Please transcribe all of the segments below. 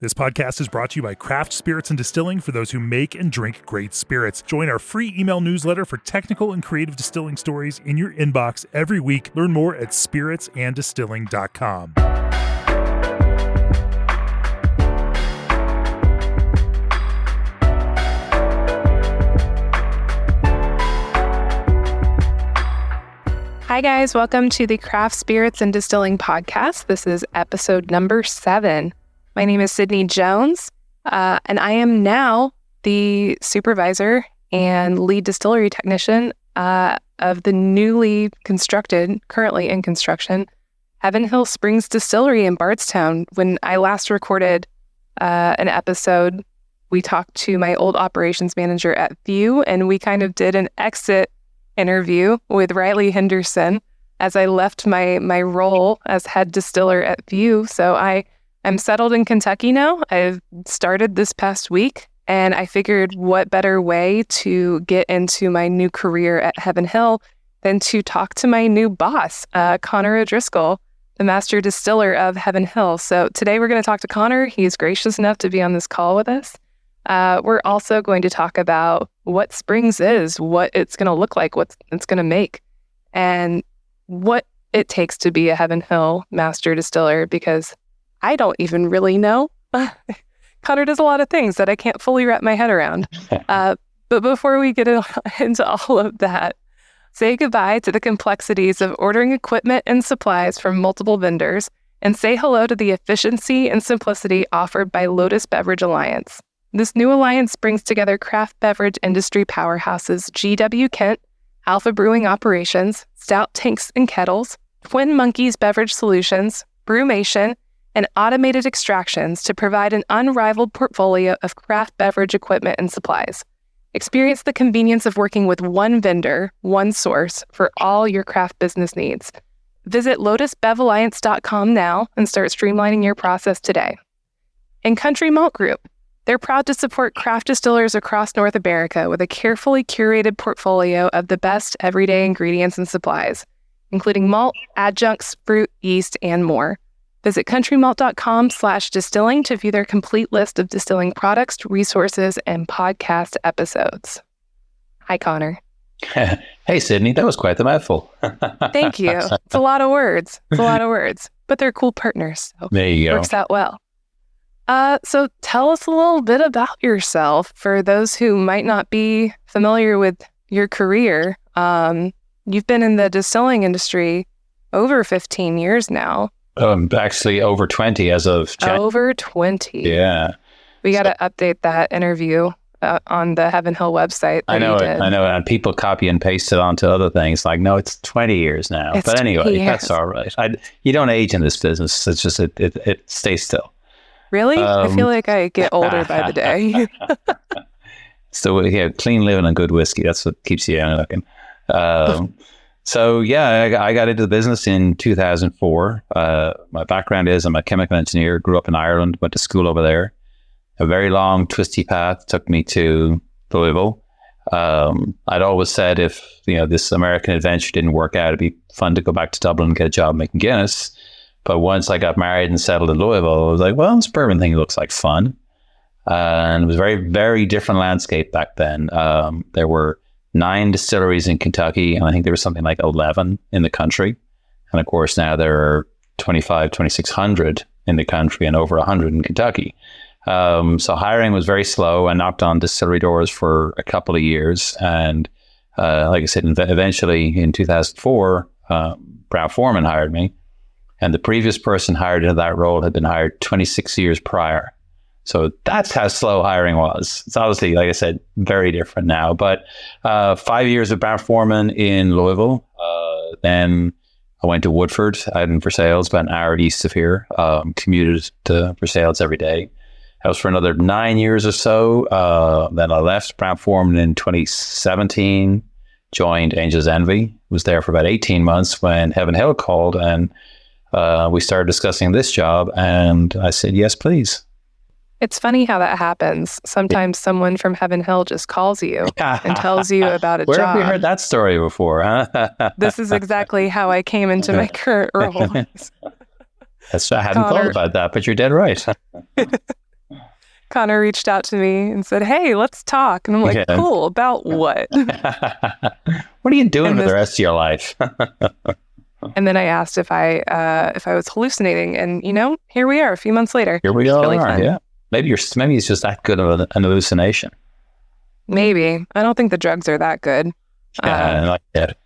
This podcast is brought to you by Craft Spirits and Distilling for those who make and drink great spirits. Join our free email newsletter for technical and creative distilling stories in your inbox every week. Learn more at spiritsanddistilling.com. Hi guys, welcome to the Craft Spirits and Distilling podcast. This is episode number 7. My name is Sydney Jones, and I am now the supervisor and lead distillery technician of the newly constructed, currently in construction, Heaven Hill Springs Distillery in Bardstown. When I last recorded an episode, we talked to my old operations manager at View, and we kind of did an exit interview with Riley Henderson as I left my role as head distiller at View. So I'm settled in Kentucky now. I've started this past week, and I figured what better way to get into my new career at Heaven Hill than to talk to my new boss, Conor O'Driscoll, the master distiller of Heaven Hill. So today we're going to talk to Conor. He's gracious enough to be on this call with us. We're also going to talk about what Springs is, what it's going to look like, what it's going to make, and what it takes to be a Heaven Hill master distiller, because I don't even really know. Conor does a lot of things that I can't fully wrap my head around. But before we get into all of that, say goodbye to the complexities of ordering equipment and supplies from multiple vendors, and say hello to the efficiency and simplicity offered by Lotus Beverage Alliance. This new alliance brings together craft beverage industry powerhouses GW Kent, Alpha Brewing Operations, Stout Tanks and Kettles, Twin Monkeys Beverage Solutions, Brewmation, and Automated Extractions to provide an unrivaled portfolio of craft beverage equipment and supplies. Experience the convenience of working with one vendor, one source for all your craft business needs. Visit lotusbevalliance.com now and start streamlining your process today. And Country Malt Group. They're proud to support craft distillers across North America with a carefully curated portfolio of the best everyday ingredients and supplies, including malt, adjuncts, fruit, yeast, and more. Visit countrymalt.com/distilling to view their complete list of distilling products, resources, and podcast episodes. Hi, Conor. Hey, Sydney. That was quite the mouthful. Thank you. It's a lot of words. But they're cool partners. So there you go. Works out well. So tell us a little bit about yourself for those who might not be familiar with your career. You've been in the distilling industry over 15 years now. Actually over 20 as of Over 20. Yeah. We got to update that interview on the Heaven Hill website. I know. And people copy and paste it onto other things. Like, no, it's 20 years now. But anyway, that's all right. You don't age in this business. It's just, it stays still. Really? I feel like I get older by the day. So yeah, clean living and good whiskey. That's what keeps you young looking. So yeah, I got into the business in 2004. My background is I'm a chemical engineer, grew up in Ireland, went to school over there. A very long, twisty path took me to Louisville. I'd always said if this American adventure didn't work out, it'd be fun to go back to Dublin and get a job making Guinness. But once I got married and settled in Louisville, I was like, well, this bourbon thing looks like fun. And it was a very, very different landscape back then. There were 9 distilleries in Kentucky, and I think there was something like 11 in the country. And of course, now there are 2,600 in the country and over 100 in Kentucky. So hiring was very slow. I knocked on distillery doors for a couple of years. And like I said, eventually in 2004, Brown-Forman hired me. And the previous person hired into that role had been hired 26 years prior. So that's how slow hiring was. It's obviously, like I said, very different now. But 5 years of Brown-Forman in Louisville. Then I went to Woodford out in Versailles, about an hour east of here. Commuted to Versailles every day. That was for another 9 years or so. Then I left Brown-Forman in 2017, joined Angel's Envy. Was there for about 18 months when Heaven Hill called, and we started discussing this job, and I said, yes, please. It's funny how that happens. Sometimes someone from Heaven Hill just calls you and tells you about a Where job. Have we heard that story before? Huh? This is exactly how I came into my current role. I hadn't thought about that, but you're dead right. Conor reached out to me and said, "Hey, let's talk." And I'm like, "Cool, about what?" What are you doing for the rest of your life? And then I asked if I was hallucinating, and here we are a few months later. Here we are. Really fun. Yeah. Maybe it's just that good of an hallucination. Maybe. I don't think the drugs are that good. Not yet.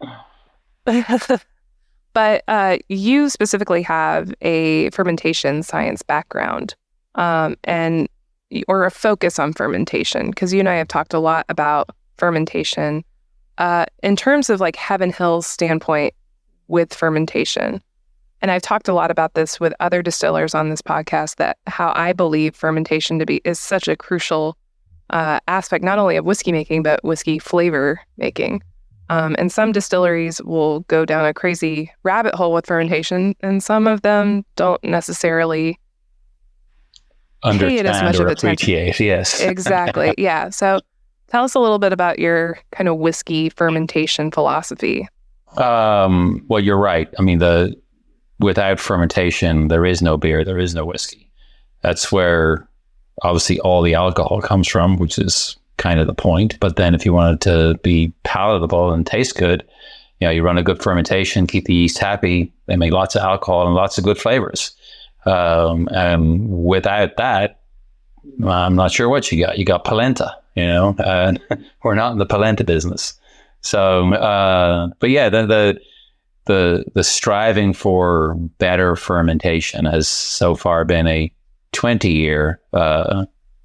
But you specifically have a fermentation science background, or a focus on fermentation, because you and I have talked a lot about fermentation in terms of like Heaven Hill's standpoint with fermentation. And I've talked a lot about this with other distillers on this podcast, that how I believe fermentation is such a crucial aspect, not only of whiskey making, but whiskey flavor making. And some distilleries will go down a crazy rabbit hole with fermentation, and some of them don't necessarily pay it as much of appreciate. Yes, exactly. Yeah. So tell us a little bit about your kind of whiskey fermentation philosophy. Well, you're right. I mean, without fermentation, there is no beer, there is no whiskey. That's where obviously all the alcohol comes from, which is kind of the point. But then if you want it to be palatable and taste good, you run a good fermentation, keep the yeast happy, they make lots of alcohol and lots of good flavors. And without that, I'm not sure what you got. You got polenta, and we're not in the polenta business. So, but yeah, the striving for better fermentation has so far been a 20-year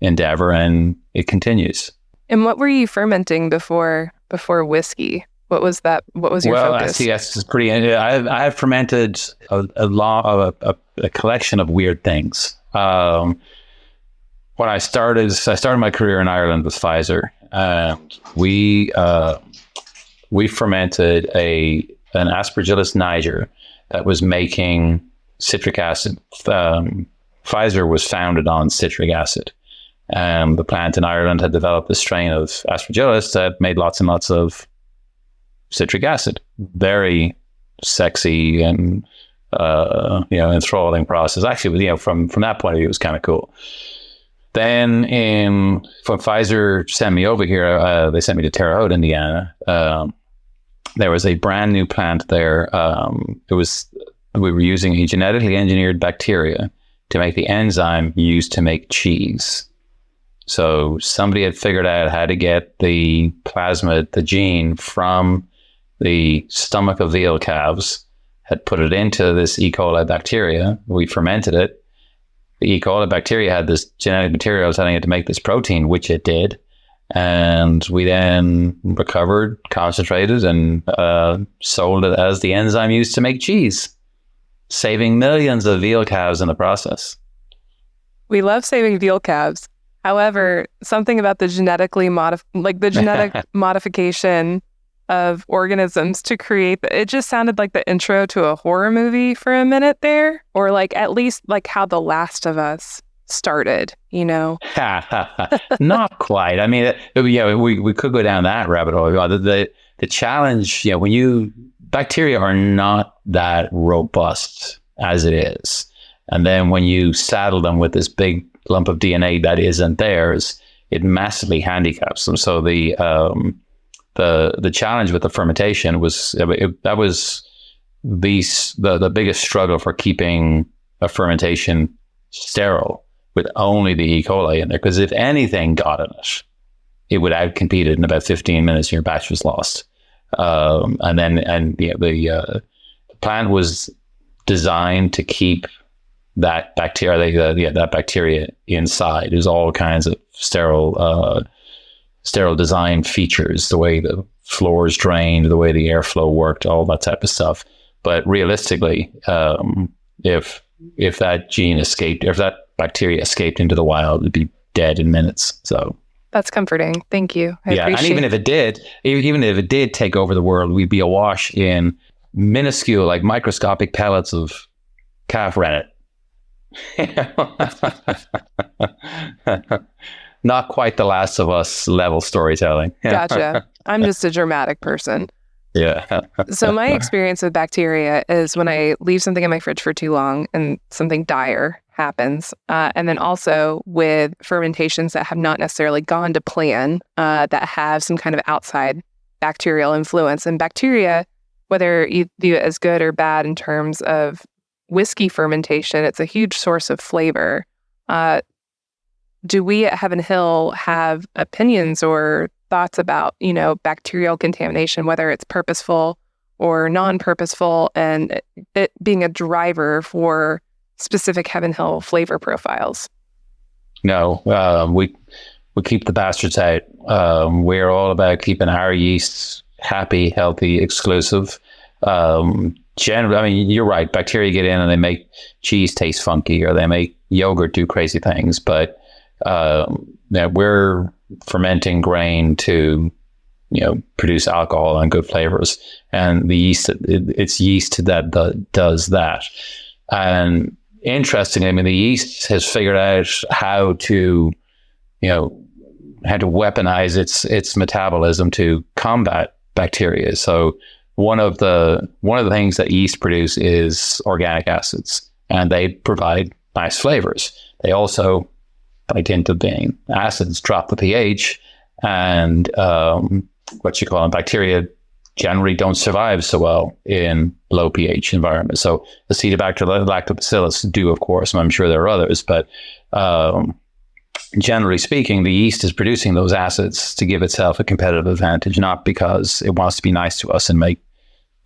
endeavor, and it continues. And what were you fermenting before whiskey? What was that? What was your focus? Well, it's pretty. I've fermented a collection of weird things. When I started my career in Ireland with Pfizer, and we fermented an Aspergillus niger that was making citric acid. Pfizer was founded on citric acid. The plant in Ireland had developed a strain of Aspergillus that made lots and lots of citric acid. Very sexy and enthralling process. Actually, from that point of view, it was kind of cool. Then when Pfizer sent me over here, they sent me to Terre Haute, Indiana. There was a brand new plant there. We were using a genetically engineered bacteria to make the enzyme used to make cheese. So somebody had figured out how to get the plasmid, the gene, from the stomach of veal calves, had put it into this E. coli bacteria. We fermented it. The E. coli bacteria had this genetic material telling it to make this protein, which it did. And we then recovered, concentrated, and sold it as the enzyme used to make cheese, saving millions of veal calves in the process. We love saving veal calves. However, something about the genetic modification of organisms to create it just sounded like the intro to a horror movie for a minute there, or like at least like how The Last of Us started, Not quite. I mean, we could go down that rabbit hole. The challenge, bacteria are not that robust as it is. And then when you saddle them with this big lump of DNA that isn't theirs, it massively handicaps them. So the challenge with the fermentation was that was the biggest struggle for keeping a fermentation sterile with only the E. coli in there. Because if anything got in it, it would outcompete it in about 15 minutes and your batch was lost. The plant was designed to keep that bacteria inside. There's all kinds of sterile design features, the way the floors drained, the way the airflow worked, all that type of stuff. But realistically, if that gene escaped, if that bacteria escaped into the wild, it'd be dead in minutes. So that's comforting. Thank you. I appreciate. And even if it did take over the world, we'd be awash in minuscule, like microscopic pellets of calf rennet. Not quite The Last of Us level storytelling. Gotcha. I'm just a dramatic person. Yeah. So my experience with bacteria is when I leave something in my fridge for too long and something dire happens. And then also with fermentations that have not necessarily gone to plan, that have some kind of outside bacterial influence. And bacteria, whether you view it as good or bad in terms of whiskey fermentation, it's a huge source of flavor. Do we at Heaven Hill have opinions or thoughts about, bacterial contamination, whether it's purposeful or non-purposeful, and it being a driver for specific Heaven Hill flavor profiles? No, we keep the bastards out. We're all about keeping our yeasts happy, healthy, exclusive. Generally, you're right. Bacteria get in and they make cheese taste funky, or they make yogurt do crazy things. But we're fermenting grain to, produce alcohol and good flavors, and the yeast, it's yeast that does that. And interestingly, the yeast has figured out how to weaponize its metabolism to combat bacteria. So one of the things that yeast produce is organic acids, and they provide nice flavors. They also, by dint of being acids, drop the pH, and bacteria generally don't survive so well in low pH environments. So Acetobacter lactobacillus do, of course, and I'm sure there are others, but generally speaking, the yeast is producing those acids to give itself a competitive advantage, not because it wants to be nice to us and make,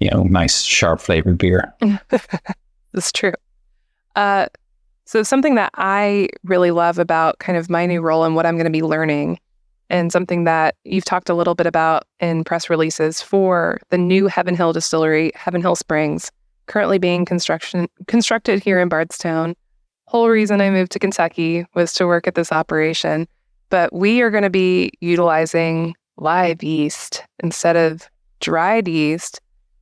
nice, sharp flavored beer. That's true. So something that I really love about kind of my new role and what I'm going to be learning, and something that you've talked a little bit about in press releases for the new Heaven Hill distillery, Heaven Hill Springs, currently being constructed here in Bardstown. Whole reason I moved to Kentucky was to work at this operation, but we are going to be utilizing live yeast instead of dried yeast.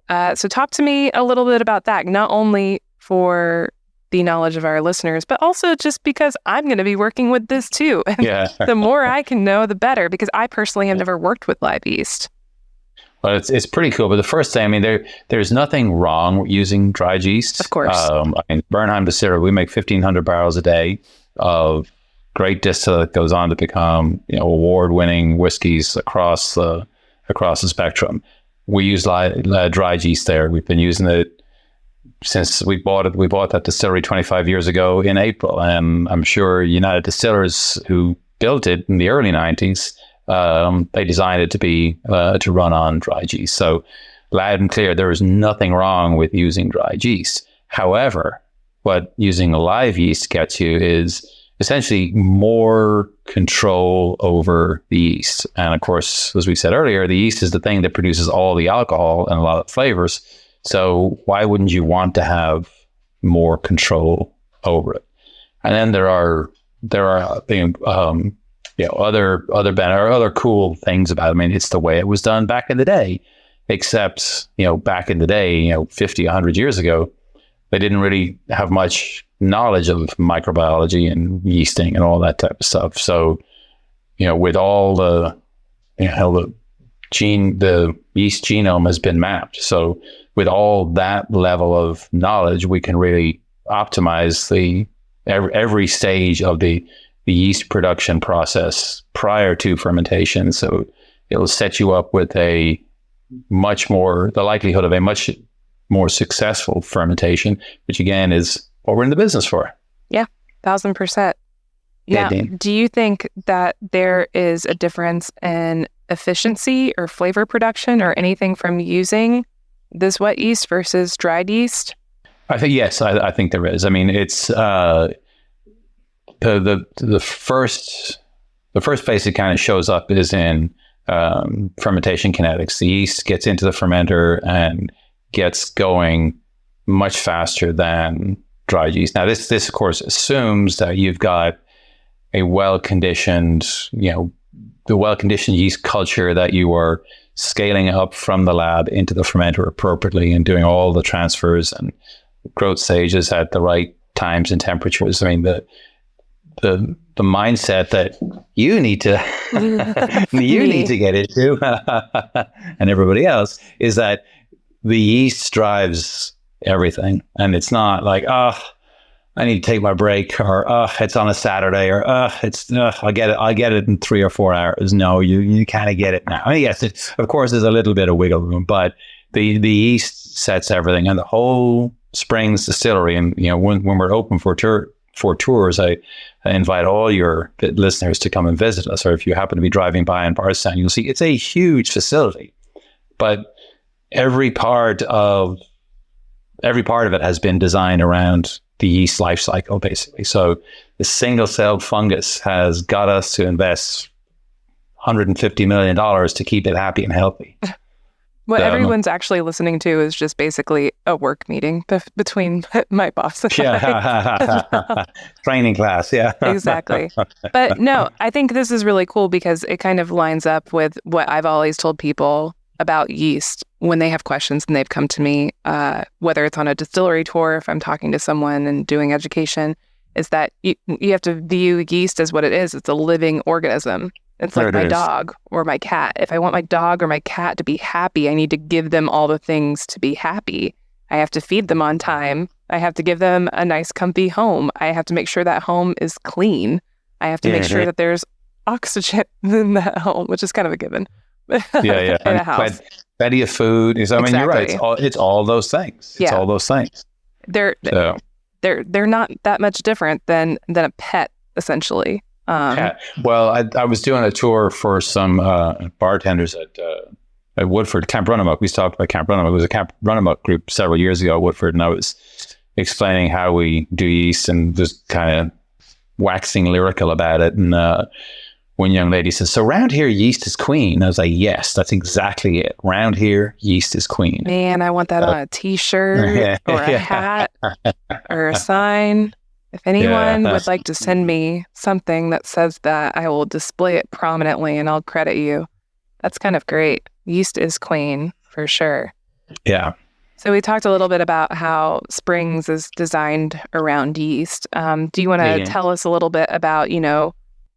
So talk to me a little bit about that, not only for the knowledge of our listeners, but also just because I'm going to be working with this too. And the more I can know, the better, because I personally have never worked with live yeast. Well, it's pretty cool. But the first thing, there's nothing wrong with using dried yeast. Of course. Bernheim Distiller, we make 1,500 barrels a day of great distillate that goes on to become, award-winning whiskeys across the spectrum. We use dried yeast there. We've been using it since we bought it. We bought that distillery 25 years ago in April, and I'm sure United Distillers, who built it in the early 90s, they designed it to be to run on dried yeast. So loud and clear, there is nothing wrong with using dried yeast. However, what using live yeast gets you is essentially more control over the yeast. And of course, as we said earlier, the yeast is the thing that produces all the alcohol and a lot of flavors. So why wouldn't you want to have more control over it? And then there are other cool things about it. It's the way it was done back in the day, except, back in the day, 50, 100 years ago, they didn't really have much knowledge of microbiology and yeasting and all that type of stuff. So, with all the yeast genome has been mapped. So with all that level of knowledge, we can really optimize every stage of the yeast production process prior to fermentation. So it'll set you up with the likelihood of a much more successful fermentation, which again is what we're in the business for. Yeah, 1,000%. Now, do you think that there is a difference in efficiency or flavor production or anything from using this wet yeast versus dried yeast? I think yes. I think there is. It's the first place it kind of shows up is in fermentation kinetics. The yeast gets into the fermenter and gets going much faster than dried yeast. Now, this of course assumes that you've got a well-conditioned, the well-conditioned yeast culture that you are scaling up from the lab into the fermenter appropriately and doing all the transfers and growth stages at the right times and temperatures. The mindset that you need to get into and everybody else is that the yeast drives everything, and it's not like I need to take my break, or it's on a Saturday, or I'll get it in 3 or 4 hours. No, you kind of get it now. I mean, yes, of course, there's a little bit of wiggle room, but the yeast sets everything, and the whole Springs distillery. And when we're open for tours, I invite all your listeners to come and visit us, or if you happen to be driving by in Bardstown, you'll see it's a huge facility, but every part of it has been designed around the yeast life cycle, basically. So the single-celled fungus has got us to invest $150 million to keep it happy and healthy. What everyone's actually listening to is just basically a work meeting between my boss and I. Training class, yeah. Exactly. But no, I think this is really cool because it kind of lines up with what I've always told people about yeast when they have questions and they've come to me, whether it's on a distillery tour, if I'm talking to someone and doing education, is that you have to view yeast as what it is. It's a living organism. It's like my dog or my cat. If I want my dog or my cat to be happy, I need to give them all the things to be happy. I have to feed them on time. I have to give them a nice, comfy home. I have to make sure that home is clean. I have to make sure that there's oxygen in that home, which is kind of a given. Yeah. In a house. Plenty of food. I mean, you're right. It's all those things. It's all those things. They're not that much different than a pet, essentially. Well, I was doing a tour for some bartenders at Woodford, Camp Runamuck. We talked about Camp Runamuck. It was a Camp Runamuck group several years ago at Woodford, and I was explaining how we do yeast and just kind of waxing lyrical about it. And one young lady says, "So round here, yeast is queen." I was like, "Yes, that's exactly it. Round here, yeast is queen." Man, I want that on a T-shirt or a hat or a sign. If anyone would like to send me something that says that, I will display it prominently and I'll credit you. That's kind of great. Yeast is queen, for sure. Yeah. So we talked a little bit about how Springs is designed around yeast. Do you want to tell us a little bit about,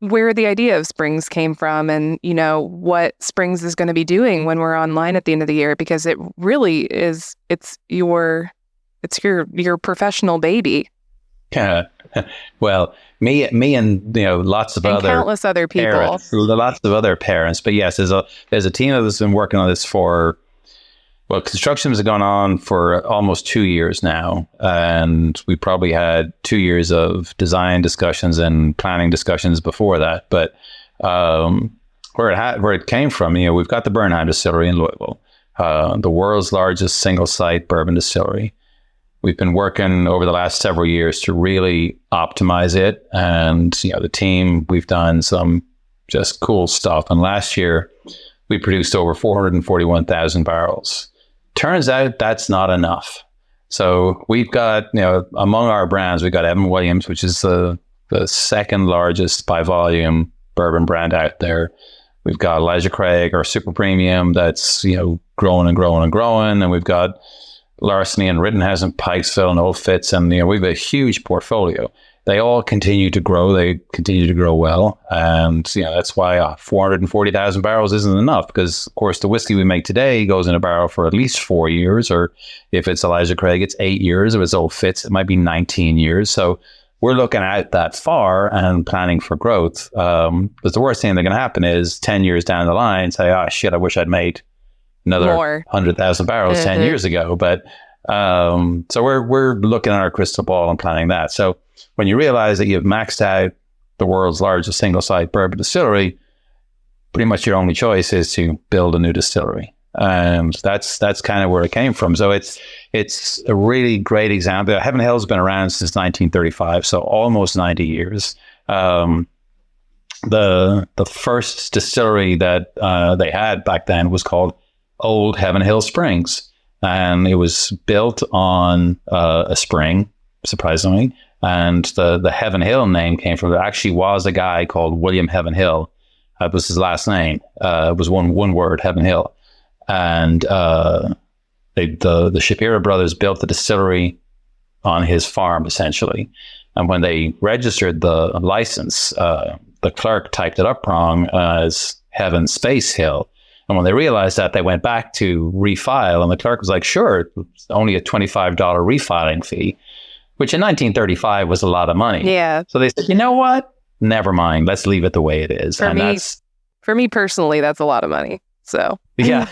where the idea of Springs came from and, what Springs is going to be doing when we're online at the end of the year? Because it really is, it's your professional baby. Yeah. Well, me and lots of other countless other people, parents, lots of other parents. But yes, there's a team that's been working on this construction has gone on for almost 2 years now, and we probably had 2 years of design discussions and planning discussions before that. But where it came from, we've got the Bernheim Distillery in Louisville, the world's largest single-site bourbon distillery. We've been working over the last several years to really optimize it. And, the team, we've done some just cool stuff. And last year, we produced over 441,000 barrels. Turns out that's not enough. So we've got, among our brands, we've got Evan Williams, which is the second largest by volume bourbon brand out there. We've got Elijah Craig, our super premium, that's, growing and growing and growing. And we've got Larceny and Rickhouse and Pikesville and Old Fitz, and we have a huge portfolio. They all continue to grow. They continue to grow well, and that's why 440,000 barrels isn't enough. Because of course, the whiskey we make today goes in a barrel for at least 4 years, or if it's Elijah Craig, it's 8 years. If it's Old Fitz, it might be 19 years. So we're looking out that far and planning for growth. But the worst thing that can happen is 10 years down the line, say, "Oh shit, I wish I'd made another 100,000 barrels 10 years ago." But so we're looking at our crystal ball and planning that. So when you realize that you've maxed out the world's largest single site bourbon distillery, pretty much your only choice is to build a new distillery. And that's kind of where it came from. So it's a really great example. Heaven Hill's been around since 1935, so almost 90 years. The first distillery that they had back then was called Old Heaven Hill Springs, and it was built on a spring, surprisingly. And the Heaven Hill name came from, there actually was a guy called William Heaven Hill. That was his last name. It was one word, Heaven Hill. And the Shapiro brothers built the distillery on his farm, essentially. And when they registered the license, the clerk typed it up wrong as Heaven Space Hill. And when they realized that, they went back to refile, and the clerk was like, "Sure, it's only a $25 refiling fee." which in 1935 was a lot of money. Yeah. So they said, you know what? Never mind. Let's leave it the way it is. For me personally, that's a lot of money. So yeah,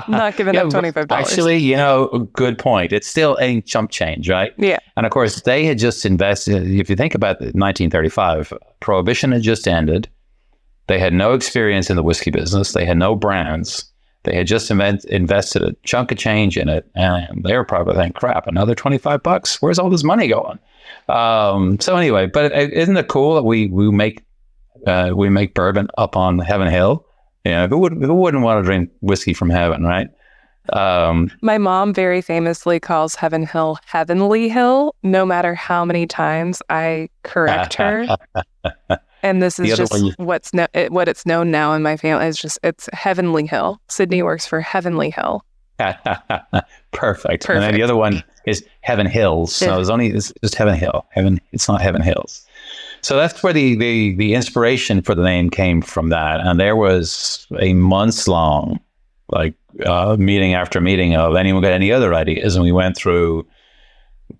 I'm not giving up $25. Actually, good point. It's still a chump change, right? Yeah. And of course, they had just invested. If you think about 1935, Prohibition had just ended. They had no experience in the whiskey business. They had no brands. They had just invested a chunk of change in it, and they were probably thinking, "Crap, another $25? Where's all this money going?" So anyway, but isn't it cool that we make bourbon up on Heaven Hill? Yeah, who wouldn't want to drink whiskey from heaven, right? My mom very famously calls Heaven Hill Heavenly Hill, no matter how many times I correct her. And this is just what it's known now in my family. It's Heavenly Hill. Sydney works for Heavenly Hill. Perfect. And then the other one is Heaven Hills. So it's just Heaven Hill. It's not Heaven Hills. So that's where the inspiration for the name came from that. And there was a months long, meeting after meeting of anyone got any other ideas. And we went through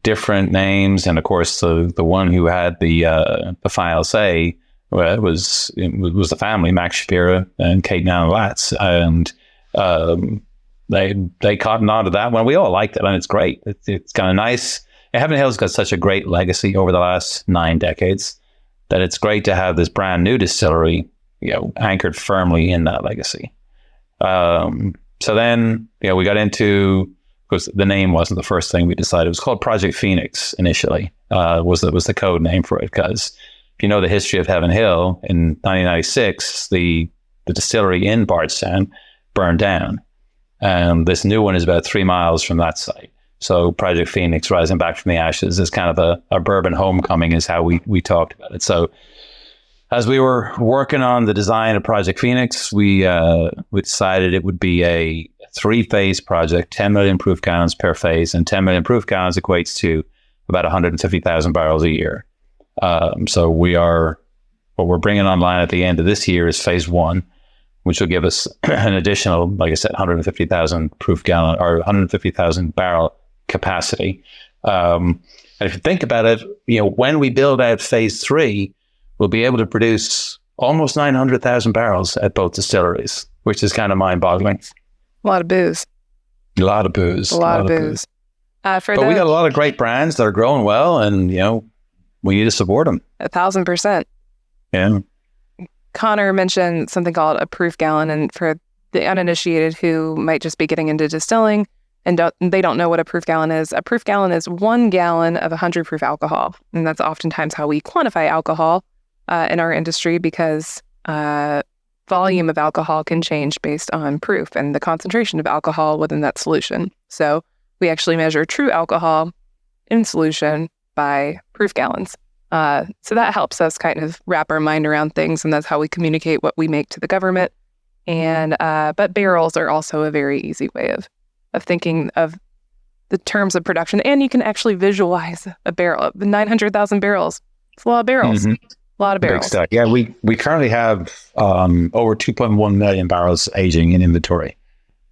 different names. And of course, the one who had the final say was the family, Max Shapiro and Kate Latz. And they caught on to that one. We all liked it, and it's great. It's kind of nice. Heaven Hill's got such a great legacy over the last 9 decades that it's great to have this brand new distillery, anchored firmly in that legacy. So then, we got into, because the name wasn't the first thing we decided. It was called Project Phoenix initially. Was the code name for it, because if you know the history of Heaven Hill, in 1996, the distillery in Bardstown burned down. And this new one is about 3 miles from that site. So Project Phoenix, rising back from the ashes, is kind of a bourbon homecoming, is how we talked about it. So as we were working on the design of Project Phoenix, we decided it would be a 3-phase project, 10 million proof gallons per phase, and 10 million proof gallons equates to about 150,000 barrels a year. So what we're bringing online at the end of this year is phase 1, which will give us an additional, like I said, 150,000 proof gallon or 150,000 barrel capacity. And if you think about it, when we build out phase 3, we'll be able to produce almost 900,000 barrels at both distilleries, which is kind of mind-boggling. A lot of booze. A lot of booze. We got a lot of great brands that are growing well, and we need to support them. 1,000%. Yeah. Conor mentioned something called a proof gallon, and for the uninitiated who might just be getting into distilling and they don't know what a proof gallon is 1 gallon of 100 proof alcohol, and that's oftentimes how we quantify alcohol in our industry, because volume of alcohol can change based on proof and the concentration of alcohol within that solution. So we actually measure true alcohol in solution by proof gallons. So that helps us kind of wrap our mind around things, and that's how we communicate what we make to the government. And but barrels are also a very easy way of thinking of the terms of production, and you can actually visualize a barrel. 900,000 barrels. It's a lot of barrels. Mm-hmm. A lot of barrels. Big stuff. Yeah, we currently have over 2.1 million barrels aging in inventory.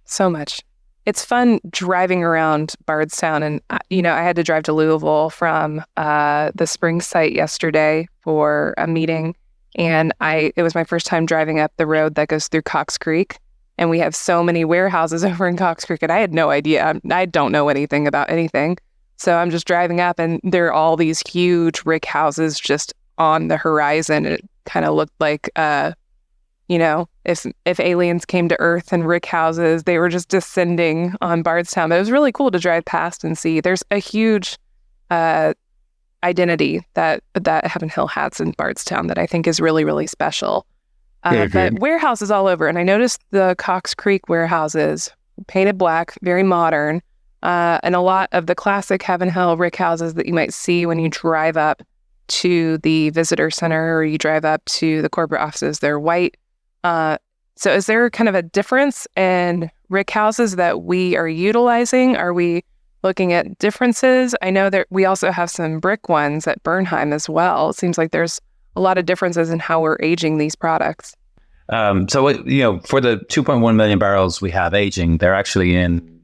So much. It's fun driving around Bardstown, and I had to drive to Louisville from the spring site yesterday for a meeting, and it was my first time driving up the road that goes through Cox Creek, and we have so many warehouses over in Cox Creek, and I had no idea. I don't know anything about anything, so I'm just driving up, and there are all these huge Rickhouses just on the horizon. It kind of looked like if aliens came to Earth and Rickhouses, they were just descending on Bardstown. But it was really cool to drive past and see. There's a huge identity that Heaven Hill has in Bardstown that I think is really, really special. But warehouses all over. And I noticed the Cox Creek warehouses painted black, very modern, and a lot of the classic Heaven Hill Rickhouses that you might see when you drive up to the visitor center or you drive up to the corporate offices, they're white. So is there kind of a difference in Rickhouses that we are utilizing? Are we looking at differences? I know that we also have some brick ones at Bernheim as well. It seems like there's a lot of differences in how we're aging these products. For the 2.1 million barrels we have aging, they're actually in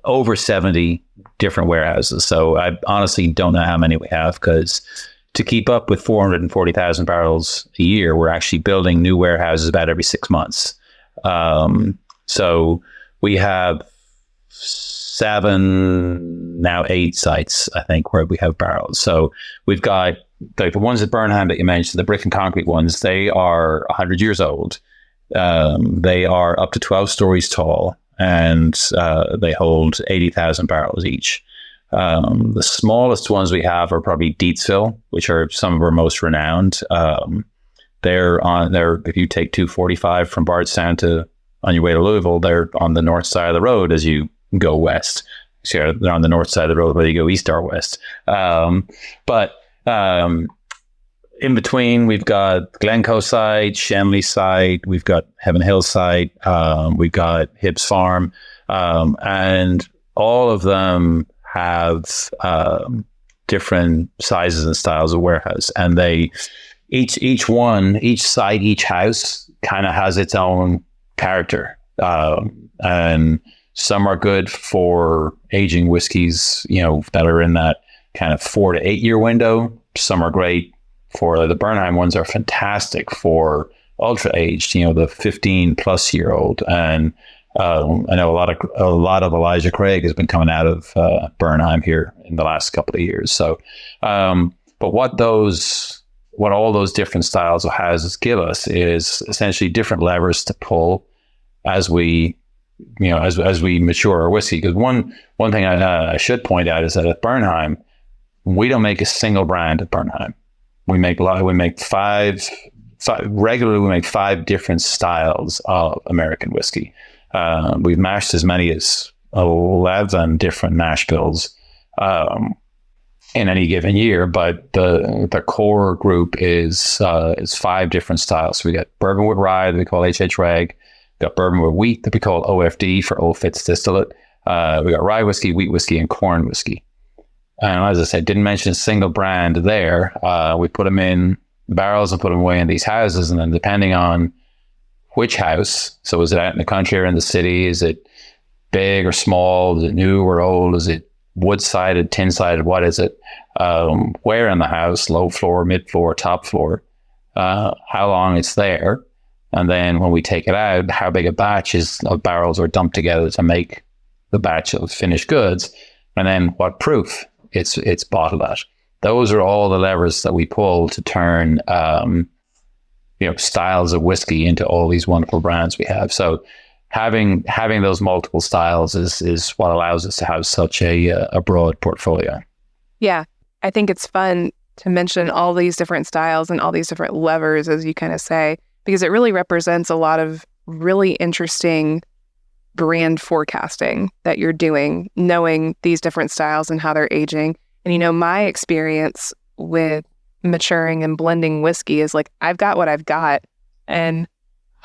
over 70 different warehouses. So I honestly don't know how many we have, because to keep up with 440,000 barrels a year, we're actually building new warehouses about every 6 months. So we have 7, now 8 sites, I think, where we have barrels. So we've got the ones at Burnham that you mentioned, the brick and concrete ones. They are 100 years old. They are up to 12 stories tall, and they hold 80,000 barrels each. The smallest ones we have are probably Distiller, which are some of our most renowned. They're if you take 245 from Bardstown on your way to Louisville, they're on the north side of the road as you go west. So they're on the north side of the road whether you go east or west. In between, we've got Glencoe side, Shenley side, we've got Heaven Hill side, we've got Hibbs Farm, and all of them have different sizes and styles of warehouse, and they each site, each house kind of has its own character, and some are good for aging whiskeys, that are in that kind of 4 to 8 year window. Some are great for the Bernheim ones are fantastic for ultra aged, the 15 plus year old. And I know a lot of Elijah Craig has been coming out of Bernheim here in the last couple of years. So, but what all those different styles of houses give us is essentially different levers to pull as we mature our whiskey. Because one thing I should point out is that at Bernheim, we don't make a single brand at Bernheim. We make regularly. We make 5 different styles of American whiskey. We've mashed as many as 11 different mash bills in any given year, but the core group is 5 different styles. So we got bourbon with rye that we call HH Reg. We got bourbon with wheat that we call OFD for Old Fitz Distillate. We got rye whiskey, wheat whiskey, and corn whiskey. And as I said, didn't mention a single brand there. We put them in barrels and put them away in these houses. And then depending on which house, so is it out in the country or in the city? Is it big or small? Is it new or old? Is it wood-sided, tin-sided? What is it? Where in the house, low floor, mid floor, top floor, how long it's there. And then when we take it out, how big a batch of barrels are dumped together to make the batch of finished goods. And then what proof it's bottled at. Those are all the levers that we pull to turn, styles of whiskey into all these wonderful brands we have. So having those multiple styles is what allows us to have such a broad portfolio. Yeah, I think it's fun to mention all these different styles and all these different levers, as you kind of say, because it really represents a lot of really interesting brand forecasting that you're doing, knowing these different styles and how they're aging. And, my experience with maturing and blending whiskey is like, I've got what I've got. And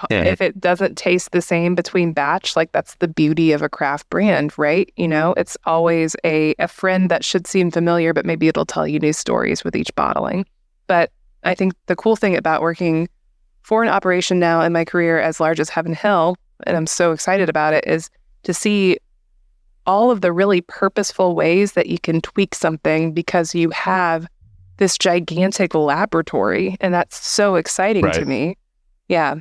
if it doesn't taste the same between batch, like that's the beauty of a craft brand, right? It's always a friend that should seem familiar, but maybe it'll tell you new stories with each bottling. But I think the cool thing about working for an operation now in my career as large as Heaven Hill, and I'm so excited about it, is to see all of the really purposeful ways that you can tweak something because you have this gigantic laboratory, and that's so exciting to me. Yeah.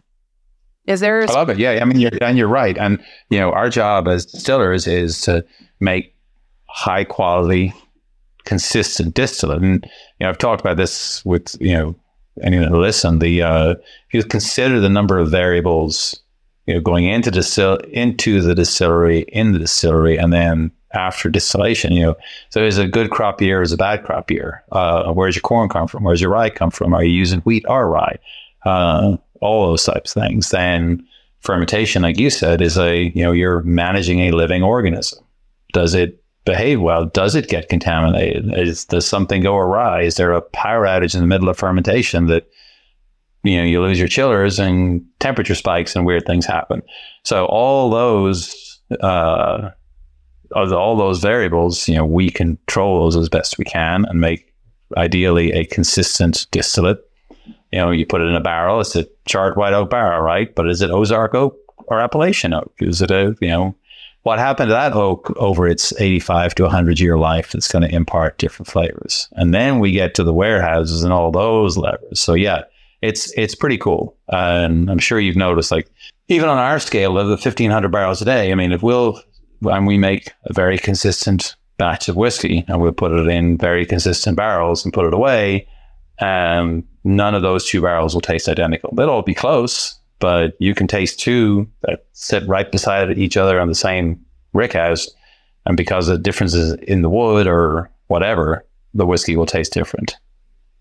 I love it. Yeah. I mean, you're right. And, our job as distillers is to make high quality, consistent distillate. And, I've talked about this with, anyone who listen, if you consider the number of variables going into the distillery, in the distillery, and then after distillation, so is a good crop year, is a bad crop year? Where's your corn come from? Where's your rye come from? Are you using wheat or rye? All those types of things. Then fermentation, like you said, is you're managing a living organism. Does it behave well? Does it get contaminated? Does something go awry? Is there a power outage in the middle of fermentation that you lose your chillers and temperature spikes and weird things happen? So all those variables, we control those as best we can and make ideally a consistent distillate. You put it in a barrel. It's a charred white oak barrel, right? But is it Ozark oak or Appalachian oak? Is it what happened to that oak over its 85 to 100-year life that's going to impart different flavors. And then we get to the warehouses and all those levers. So yeah, it's pretty cool. And I'm sure you've noticed, like, even on our scale of the 1,500 barrels a day, I mean, when we make a very consistent batch of whiskey and we'll put it in very consistent barrels and put it away, none of those 2 barrels will taste identical. They'll all be close, but you can taste 2 that sit right beside each other on the same rickhouse, and because of differences in the wood or whatever, the whiskey will taste different.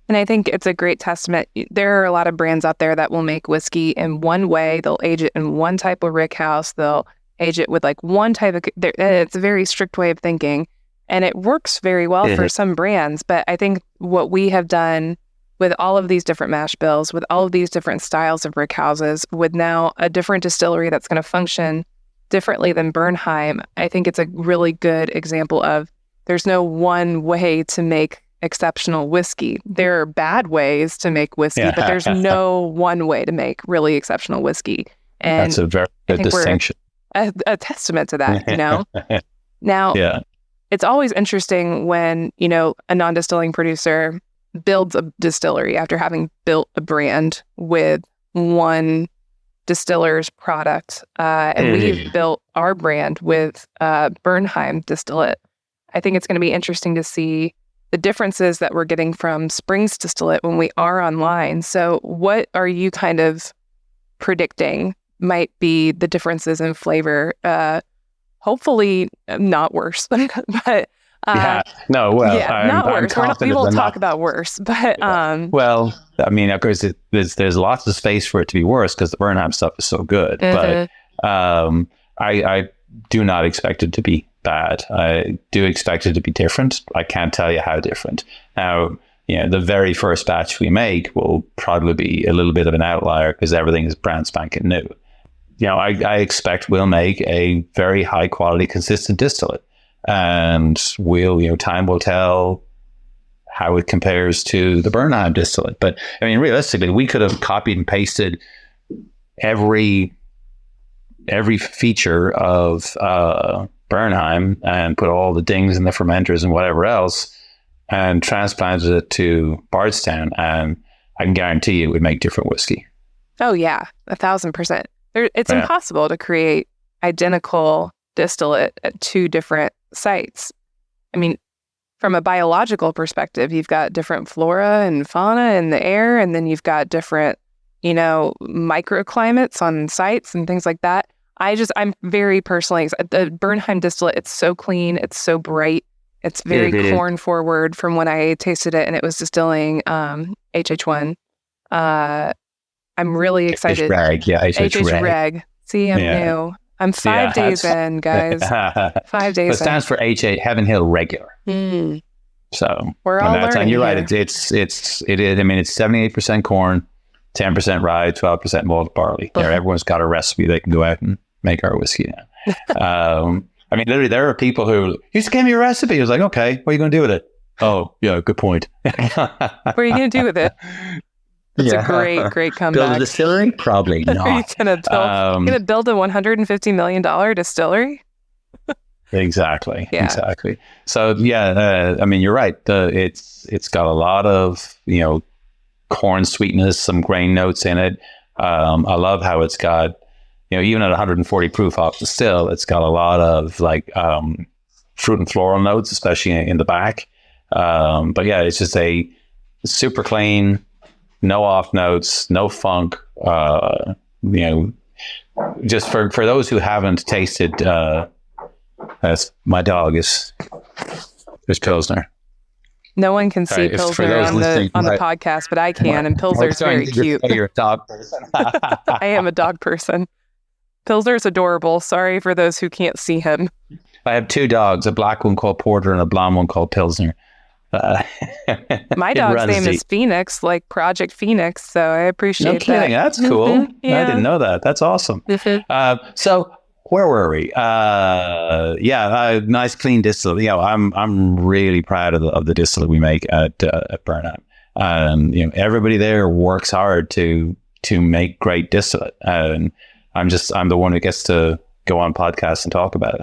And I think it's a great testament. There are a lot of brands out there that will make whiskey in one way. They'll age it in one type of rickhouse. They'll age it with like one type of, it's a very strict way of thinking. And it works very well for some brands. But I think what we have done with all of these different mash bills, with all of these different styles of rickhouses, with now a different distillery that's going to function differently than Bernheim, I think it's a really good example of there's no one way to make exceptional whiskey. There are bad ways to make whiskey, but there's no one way to make really exceptional whiskey. And that's a very good distinction. A testament to that, Now, it's always interesting when, a non-distilling producer builds a distillery after having built a brand with one distiller's product. And we've built our brand with Bernheim distillate. I think it's going to be interesting to see the differences that we're getting from Springs distillate when we are online. So what are you kind of predicting might be the differences in flavor? Hopefully not worse, but not worse. We will talk about worse, but well, I mean, of course, there's lots of space for it to be worse because the Bernheim stuff is so good. But I do not expect it to be bad. I do expect it to be different. I can't tell you how different. Now, the very first batch we make will probably be a little bit of an outlier because everything is brand spanking new. I expect we'll make a very high quality, consistent distillate. And time will tell how it compares to the Bernheim distillate. But I mean, realistically, we could have copied and pasted every feature of Bernheim and put all the dings and the fermenters and whatever else and transplanted it to Bardstown, and I can guarantee you it would make different whiskey. Oh yeah, 1,000%. It's impossible to create identical distillate at 2 different sites. I mean, from a biological perspective, you've got different flora and fauna in the air, and then you've got different, microclimates on sites and things like that. I'm very personally, the Bernheim distillate, it's so clean, it's so bright, it's very corn forward from when I tasted it, and it was distilling HH1. I'm really excited. HH Reg. See, I'm new. I'm 5 days in, guys. 5 days in. It stands for HA, Heaven Hill Regular. So we're all learning. And you're right. It is. I mean, it's 78% corn, 10% rye, 12% malt barley. Everyone's got a recipe. They can go out and make our whiskey now. I mean, literally, there are people who just gave me a recipe. I was like, okay, what are you going to do with it? Oh, yeah, good point. What are you going to do with it? It's a great comeback. Build a distillery? Probably not. Are you gonna build a $150 million distillery? Exactly. So I mean, you're right. It's got a lot of corn sweetness, some grain notes in it. I love how it's got even at 140 proof off the still, it's got a lot of like fruit and floral notes, especially in the back. But yeah, it's just a super clean. No off notes, no funk. Just for those who haven't tasted, my dog is Pilsner. No one can see Pilsner on the podcast, but I can, and Pilsner's very cute. You're a dog person. I am a dog person. Pilsner's adorable. Sorry for those who can't see him. I have 2 dogs, a black one called Porter and a blonde one called Pilsner. My dog's name is Phoenix, like Project Phoenix, so I appreciate that. No kidding, that's cool. I didn't know that. That's awesome. So where were we? Nice clean distillate. I'm really proud of the distillate we make at Bernheim. Everybody there works hard to make great distillate, and I'm the one who gets to go on podcasts and talk about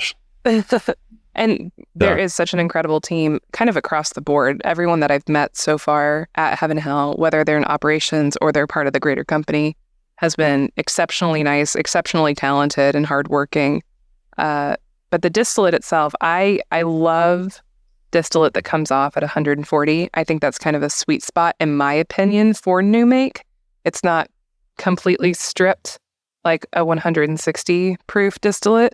it. And there is such an incredible team kind of across the board. Everyone that I've met so far at Heaven Hill, whether they're in operations or they're part of the greater company, has been exceptionally nice, exceptionally talented and hardworking. But the distillate itself, I love distillate that comes off at 140. I think that's kind of a sweet spot, in my opinion, for new make. It's not completely stripped like a 160 proof distillate.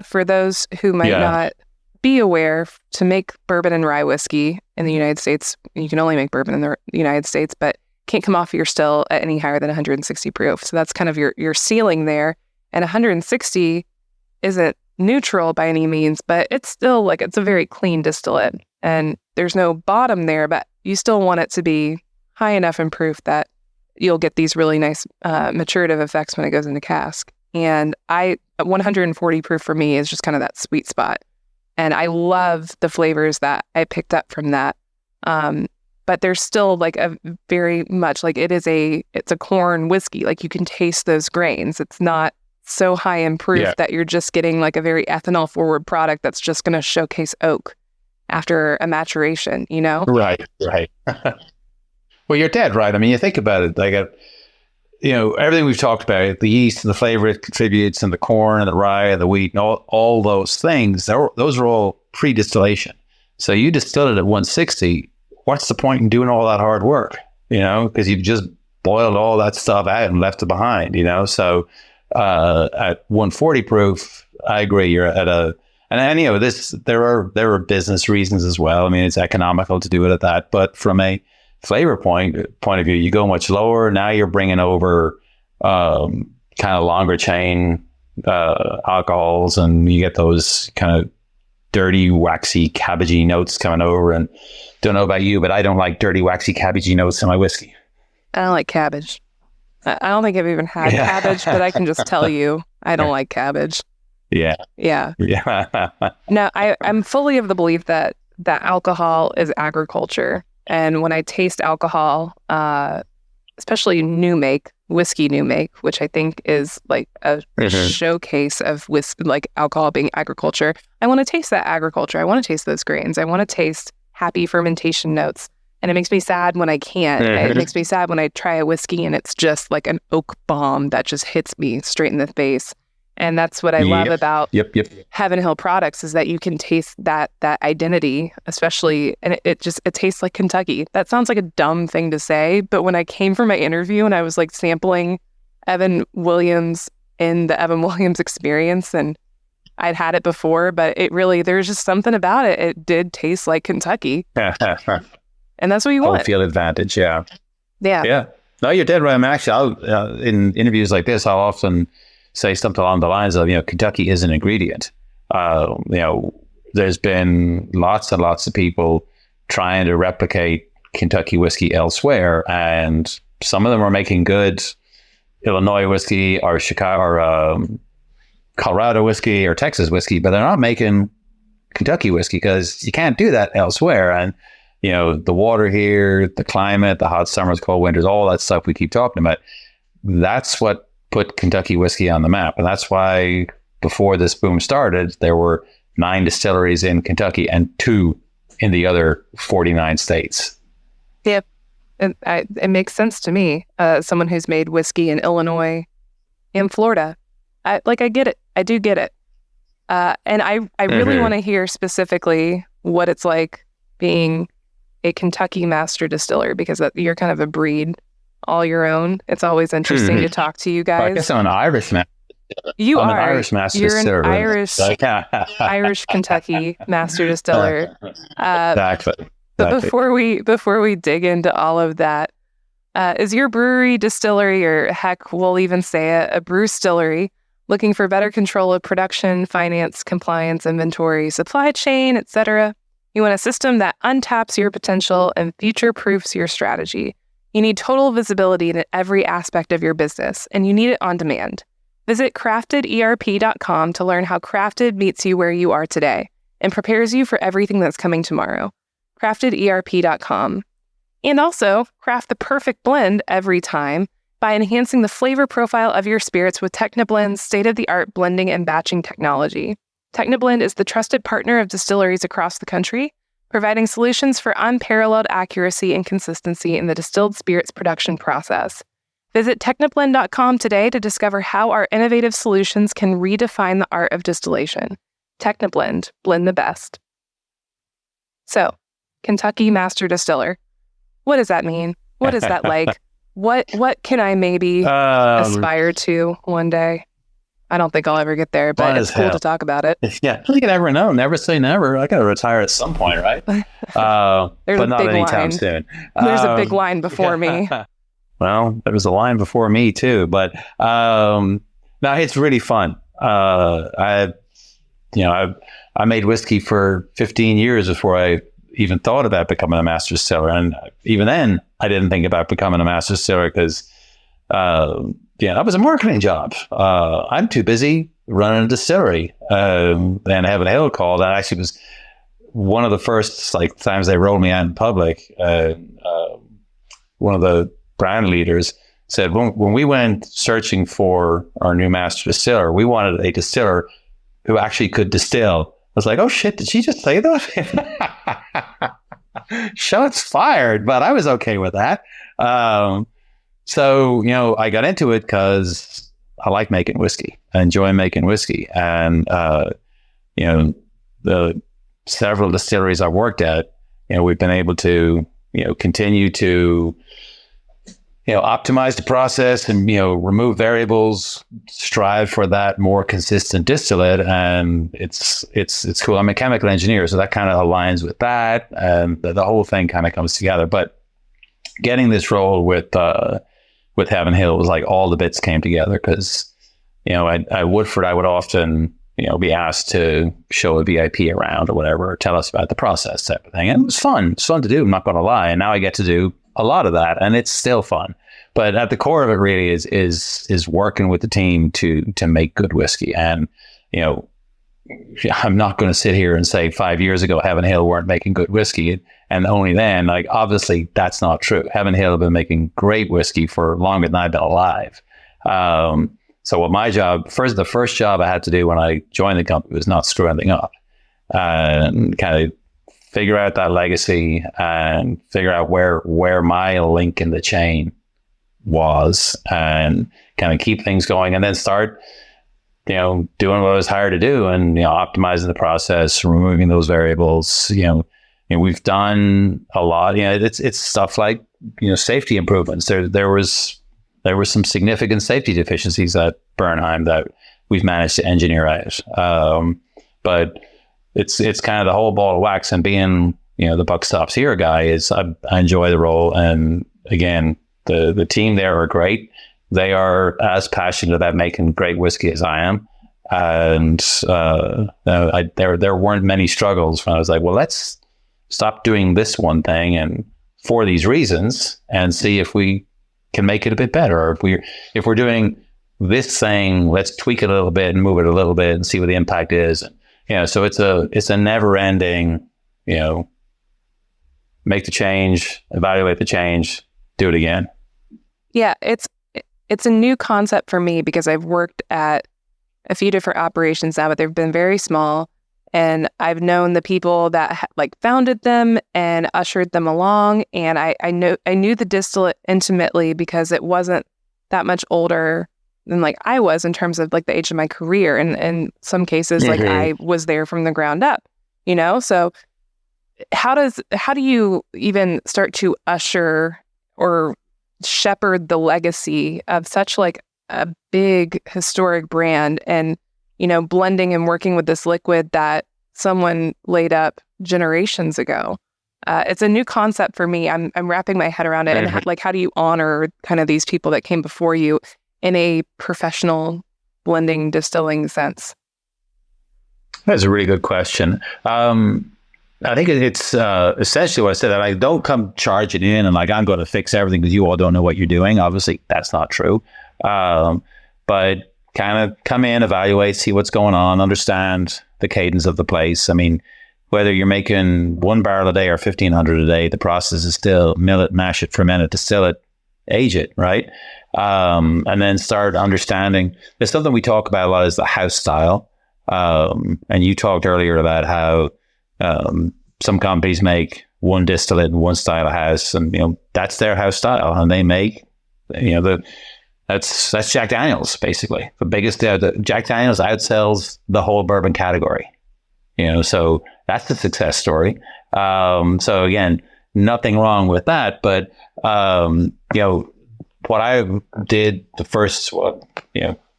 For those who might not be aware, to make bourbon and rye whiskey in the United States, you can only make bourbon in the United States, but can't come off your still at any higher than 160 proof. So that's kind of your ceiling there. And 160 isn't neutral by any means, but it's still like, it's a very clean distillate. And there's no bottom there, but you still want it to be high enough in proof that you'll get these really nice maturative effects when it goes into cask. And 140 proof for me is just kind of that sweet spot. And I love the flavors that I picked up from that. But there's still like a very much like it's a corn whiskey. Like you can taste those grains. It's not so high in proof that you're just getting like a very ethanol forward product that's just going to showcase oak after a maturation, you know? Right. Well, you're dead right. I mean, you think about it, like everything we've talked about, the yeast and the flavor it contributes, and the corn and the rye and the wheat and all those things, those are all pre-distillation. So you distill it at 160. What's the point in doing all that hard work? Because you've just boiled all that stuff out and left it behind. So at 140 proof, I agree. You're at there are business reasons as well. I mean, it's economical to do it at that, but from a flavor point of view, you go much lower. Now you're bringing over kind of longer chain alcohols, and you get those kind of dirty, waxy, cabbagey notes coming over. And don't know about you, but I don't like dirty, waxy, cabbagey notes in my whiskey. I don't like cabbage. I don't think I've even had cabbage, but I can just tell you I don't like cabbage. Yeah. No, I'm fully of the belief that alcohol is agriculture. And when I taste alcohol, especially whiskey new make, which I think is like a showcase of like alcohol being agriculture, I want to taste that agriculture. I want to taste those grains. I want to taste happy fermentation notes. And it makes me sad when I can't. It makes me sad when I try a whiskey and it's just like an oak bomb that just hits me straight in the face. And that's what I love about Heaven Hill products, is that you can taste that identity, especially, and it tastes like Kentucky. That sounds like a dumb thing to say, but when I came for my interview and I was like sampling Evan Williams in the Evan Williams experience, and I'd had it before, but there's just something about it. It did taste like Kentucky. And that's what you want. Home field advantage, yeah. No, you're dead right. I mean, actually, in interviews like this, I'll often say something along the lines of, Kentucky is an ingredient. There's been lots and lots of people trying to replicate Kentucky whiskey elsewhere, and some of them are making good Illinois whiskey or Chicago or Colorado whiskey or Texas whiskey, but they're not making Kentucky whiskey because you can't do that elsewhere. And the water here, the climate, the hot summers, cold winters, all that stuff we keep talking about, that's what put Kentucky whiskey on the map. And that's why before this boom started, there were 9 distilleries in Kentucky and 2 in the other 49 states. Yeah, it makes sense to me. Someone who's made whiskey in Illinois and Florida. I get it. I do get it. And I really want to hear specifically what it's like being a Kentucky master distiller, because you're kind of a breed all your own. It's always interesting to talk to you guys. Well, I guess I'm an Irish master. You're an Irish master distiller. An Irish Kentucky master distiller. Exactly. But before we dig into all of that, is your brewery, distillery, or heck, we'll even say a brewstillery, looking for better control of production, finance, compliance, inventory, supply chain, etc.? You want a system that untaps your potential and future-proofs your strategy. You need total visibility in every aspect of your business, and you need it on demand. Visit CraftedERP.com to learn how Crafted meets you where you are today and prepares you for everything that's coming tomorrow. CraftedERP.com. And also, craft the perfect blend every time by enhancing the flavor profile of your spirits with Technoblend's state-of-the-art blending and batching technology. Technoblend is the trusted partner of distilleries across the country, providing solutions for unparalleled accuracy and consistency in the distilled spirits production process. Visit technoblend.com today to discover how our innovative solutions can redefine the art of distillation. Technoblend, blend the best. So, Kentucky Master Distiller. What does that mean? What is that like? What can I maybe aspire to one day? I don't think I'll ever get there, but it's cool to talk about it. Yeah, you can never know. Never say never. I got to retire at some point, right? There's but not big anytime line. soon. There's a big line before me. Well, there was a line before me too, but no, it's really fun. I made whiskey for 15 years before I even thought about becoming a master distiller, and even then, I didn't think about becoming a master distiller because, that was a marketing job. I'm too busy running a distillery, and having a hill call. That actually was one of the first times they rolled me out in public. One of the brand leaders said, when we went searching for our new master distiller, we wanted a distiller who actually could distill. I was like, oh shit, did she just say that? Shots fired, but I was okay with that. So, I got into it because I like making whiskey. I enjoy making whiskey. And, the several distilleries I've worked at, we've been able to, continue to, optimize the process and, remove variables, strive for that more consistent distillate. And it's cool. I'm a chemical engineer, so that kind of aligns with that. And the whole thing kind of comes together. But getting this role with Heaven Hill was like all the bits came together because, at Woodford, I would often, be asked to show a VIP around or whatever, or tell us about the process type of thing. And it was fun. It's fun to do, I'm not going to lie. And now I get to do a lot of that, and it's still fun. But at the core of it really is working with the team to make good whiskey. And, I'm not going to sit here and say 5 years ago, Heaven Hill weren't making good whiskey. And only then, obviously that's not true. Heaven Hill have been making great whiskey for longer than I've been alive. So what my job, the first job I had to do when I joined the company was not screw anything up, and kind of figure out that legacy and figure out where my link in the chain was, and kind of keep things going, and then start, doing what I was hired to do, and optimizing the process, removing those variables. We've done a lot. It's stuff like safety improvements. There were some significant safety deficiencies at Bernheim that we've managed to engineer out. But it's kind of the whole ball of wax, and being the buck stops here guy is I enjoy the role. And again, the team there are great. They are as passionate about making great whiskey as I am. And there weren't many struggles when I was like, well, let's stop doing this one thing and for these reasons and see if we can make it a bit better. Or if we're doing this thing, let's tweak it a little bit and move it a little bit and see what the impact is. And, so it's a never ending, make the change, evaluate the change, do it again. Yeah, it's a new concept for me because I've worked at a few different operations now, but they've been very small. And I've known the people that founded them and ushered them along. And I knew the distillate intimately because it wasn't that much older than I was in terms of the age of my career. And in some cases, I was there from the ground up, So how do you even start to usher or shepherd the legacy of such a big historic brand and, blending and working with this liquid that someone laid up generations ago? It's a new concept for me. I'm wrapping my head around it. And how do you honor kind of these people that came before you in a professional blending, distilling sense? That's a really good question. I think it's essentially what I said, that I don't come charging in and I'm going to fix everything because you all don't know what you're doing. Obviously, that's not true. But kind of come in, evaluate, see what's going on, understand the cadence of the place. I mean, whether you're making 1 barrel a day or 1,500 a day, the process is still mill it, mash it, ferment it, distill it, age it, right? and then start understanding. There's something we talk about a lot is the house style. And you talked earlier about how some companies make one distillate and one style of house, and that's their house style, and they make that's Jack Daniel's basically the biggest. Jack Daniel's outsells the whole bourbon category. So that's the success story. So again, nothing wrong with that, but what I did the first,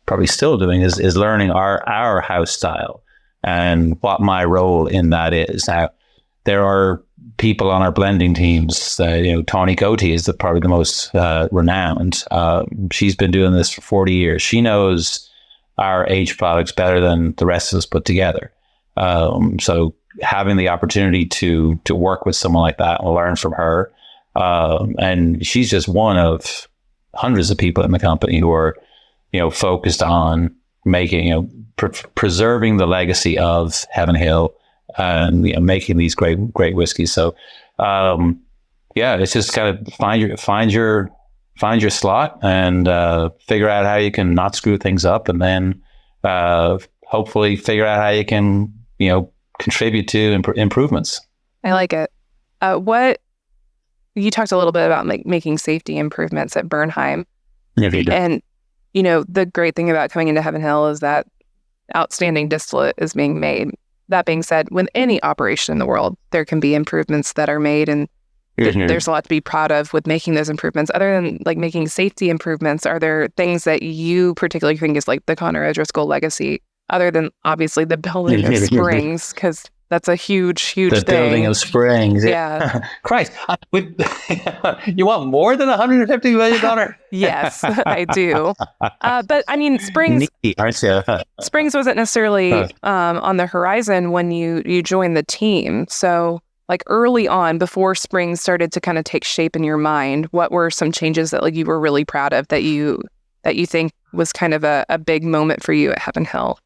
probably still doing is learning our house style and what my role in that is. Now, there are people on our blending teams. Tawny Cote is probably the most renowned. She's been doing this for 40 years. She knows our aged products better than the rest of us put together. So having the opportunity to work with someone like that and learn from her, and she's just one of hundreds of people in the company who are, focused on making, preserving the legacy of Heaven Hill and making these great whiskeys. So, it's just kind of find your slot and figure out how you can not screw things up, and then hopefully figure out how you can contribute to improvements. I like it. What you talked a little bit about making safety improvements at Bernheim. Yeah, and the great thing about coming into Heaven Hill is that outstanding distillate is being made. That being said, with any operation in the world, there can be improvements that are made, and there's a lot to be proud of with making those improvements. Other than making safety improvements, are there things that you particularly think is the Conor O'Driscoll legacy, other than obviously the building of springs, because that's a huge thing. The building of springs. Yeah. Christ. You want more than $150 million? Yes, I do. But I mean, springs. Neat, aren't you? Springs wasn't necessarily on the horizon when you joined the team. So early on, before Springs started to kind of take shape in your mind, what were some changes that you were really proud of that you think was kind of a big moment for you at Heaven Hill?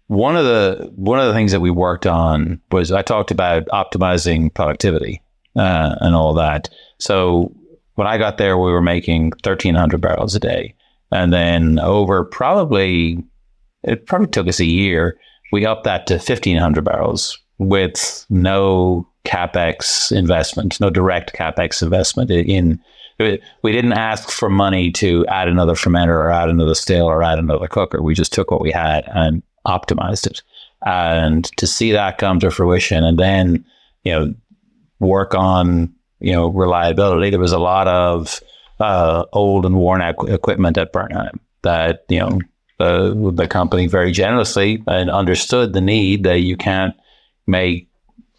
One of the things that we worked on was I talked about optimizing productivity and all that. So when I got there, we were making 1,300 barrels a day, and then it probably took us a year. We upped that to 1,500 barrels with no CapEx investment, no direct CapEx investment. We didn't ask for money to add another fermenter or add another still or add another cooker. We just took what we had and optimized it, and to see that come to fruition, and then work on reliability. There was a lot of old and worn out equipment at Bernheim that the company very generously and understood the need that you can't make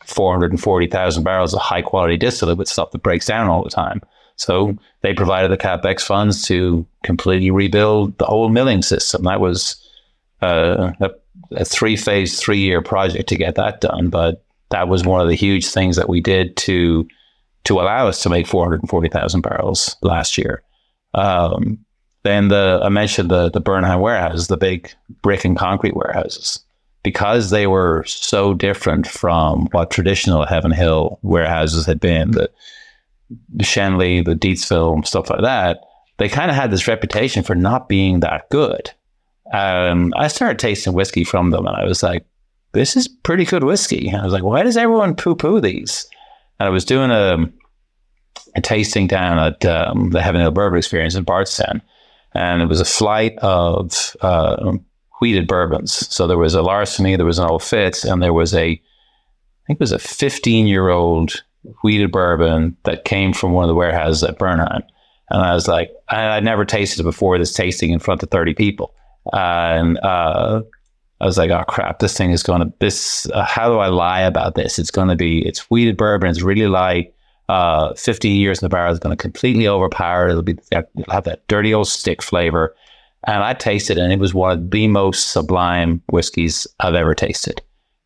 440,000 barrels of high quality distillate with stuff that breaks down all the time. So they provided the CapEx funds to completely rebuild the whole milling system. That was a 3-phase, 3-year project to get that done, but that was one of the huge things that we did to allow us to make 440,000 barrels last year. Then I mentioned the Bernheim warehouses, the big brick and concrete warehouses, because they were so different from what traditional Heaven Hill warehouses had been. The Shenley, the Dietsville, stuff like that. They kind of had this reputation for not being that good. I started tasting whiskey from them, and I was like, this is pretty good whiskey. And I was like, why does everyone poo-poo these? And I was doing a tasting down at the Heaven Hill Bourbon Experience in Bardstown, and it was a flight of wheated bourbons. So there was a Larceny, there was an Old Fitz, and there was I think it was a 15-year-old wheated bourbon that came from one of the warehouses at Bernheim. And I was like, I'd never tasted it before this tasting in front of 30 people. And I was like, oh crap, this thing is going to, how do I lie about this? It's wheated bourbon. It's really light. 15 years in the barrel is going to completely overpower. It'll have that dirty old stick flavor. And I tasted it, and it was one of the most sublime whiskeys I've ever tasted.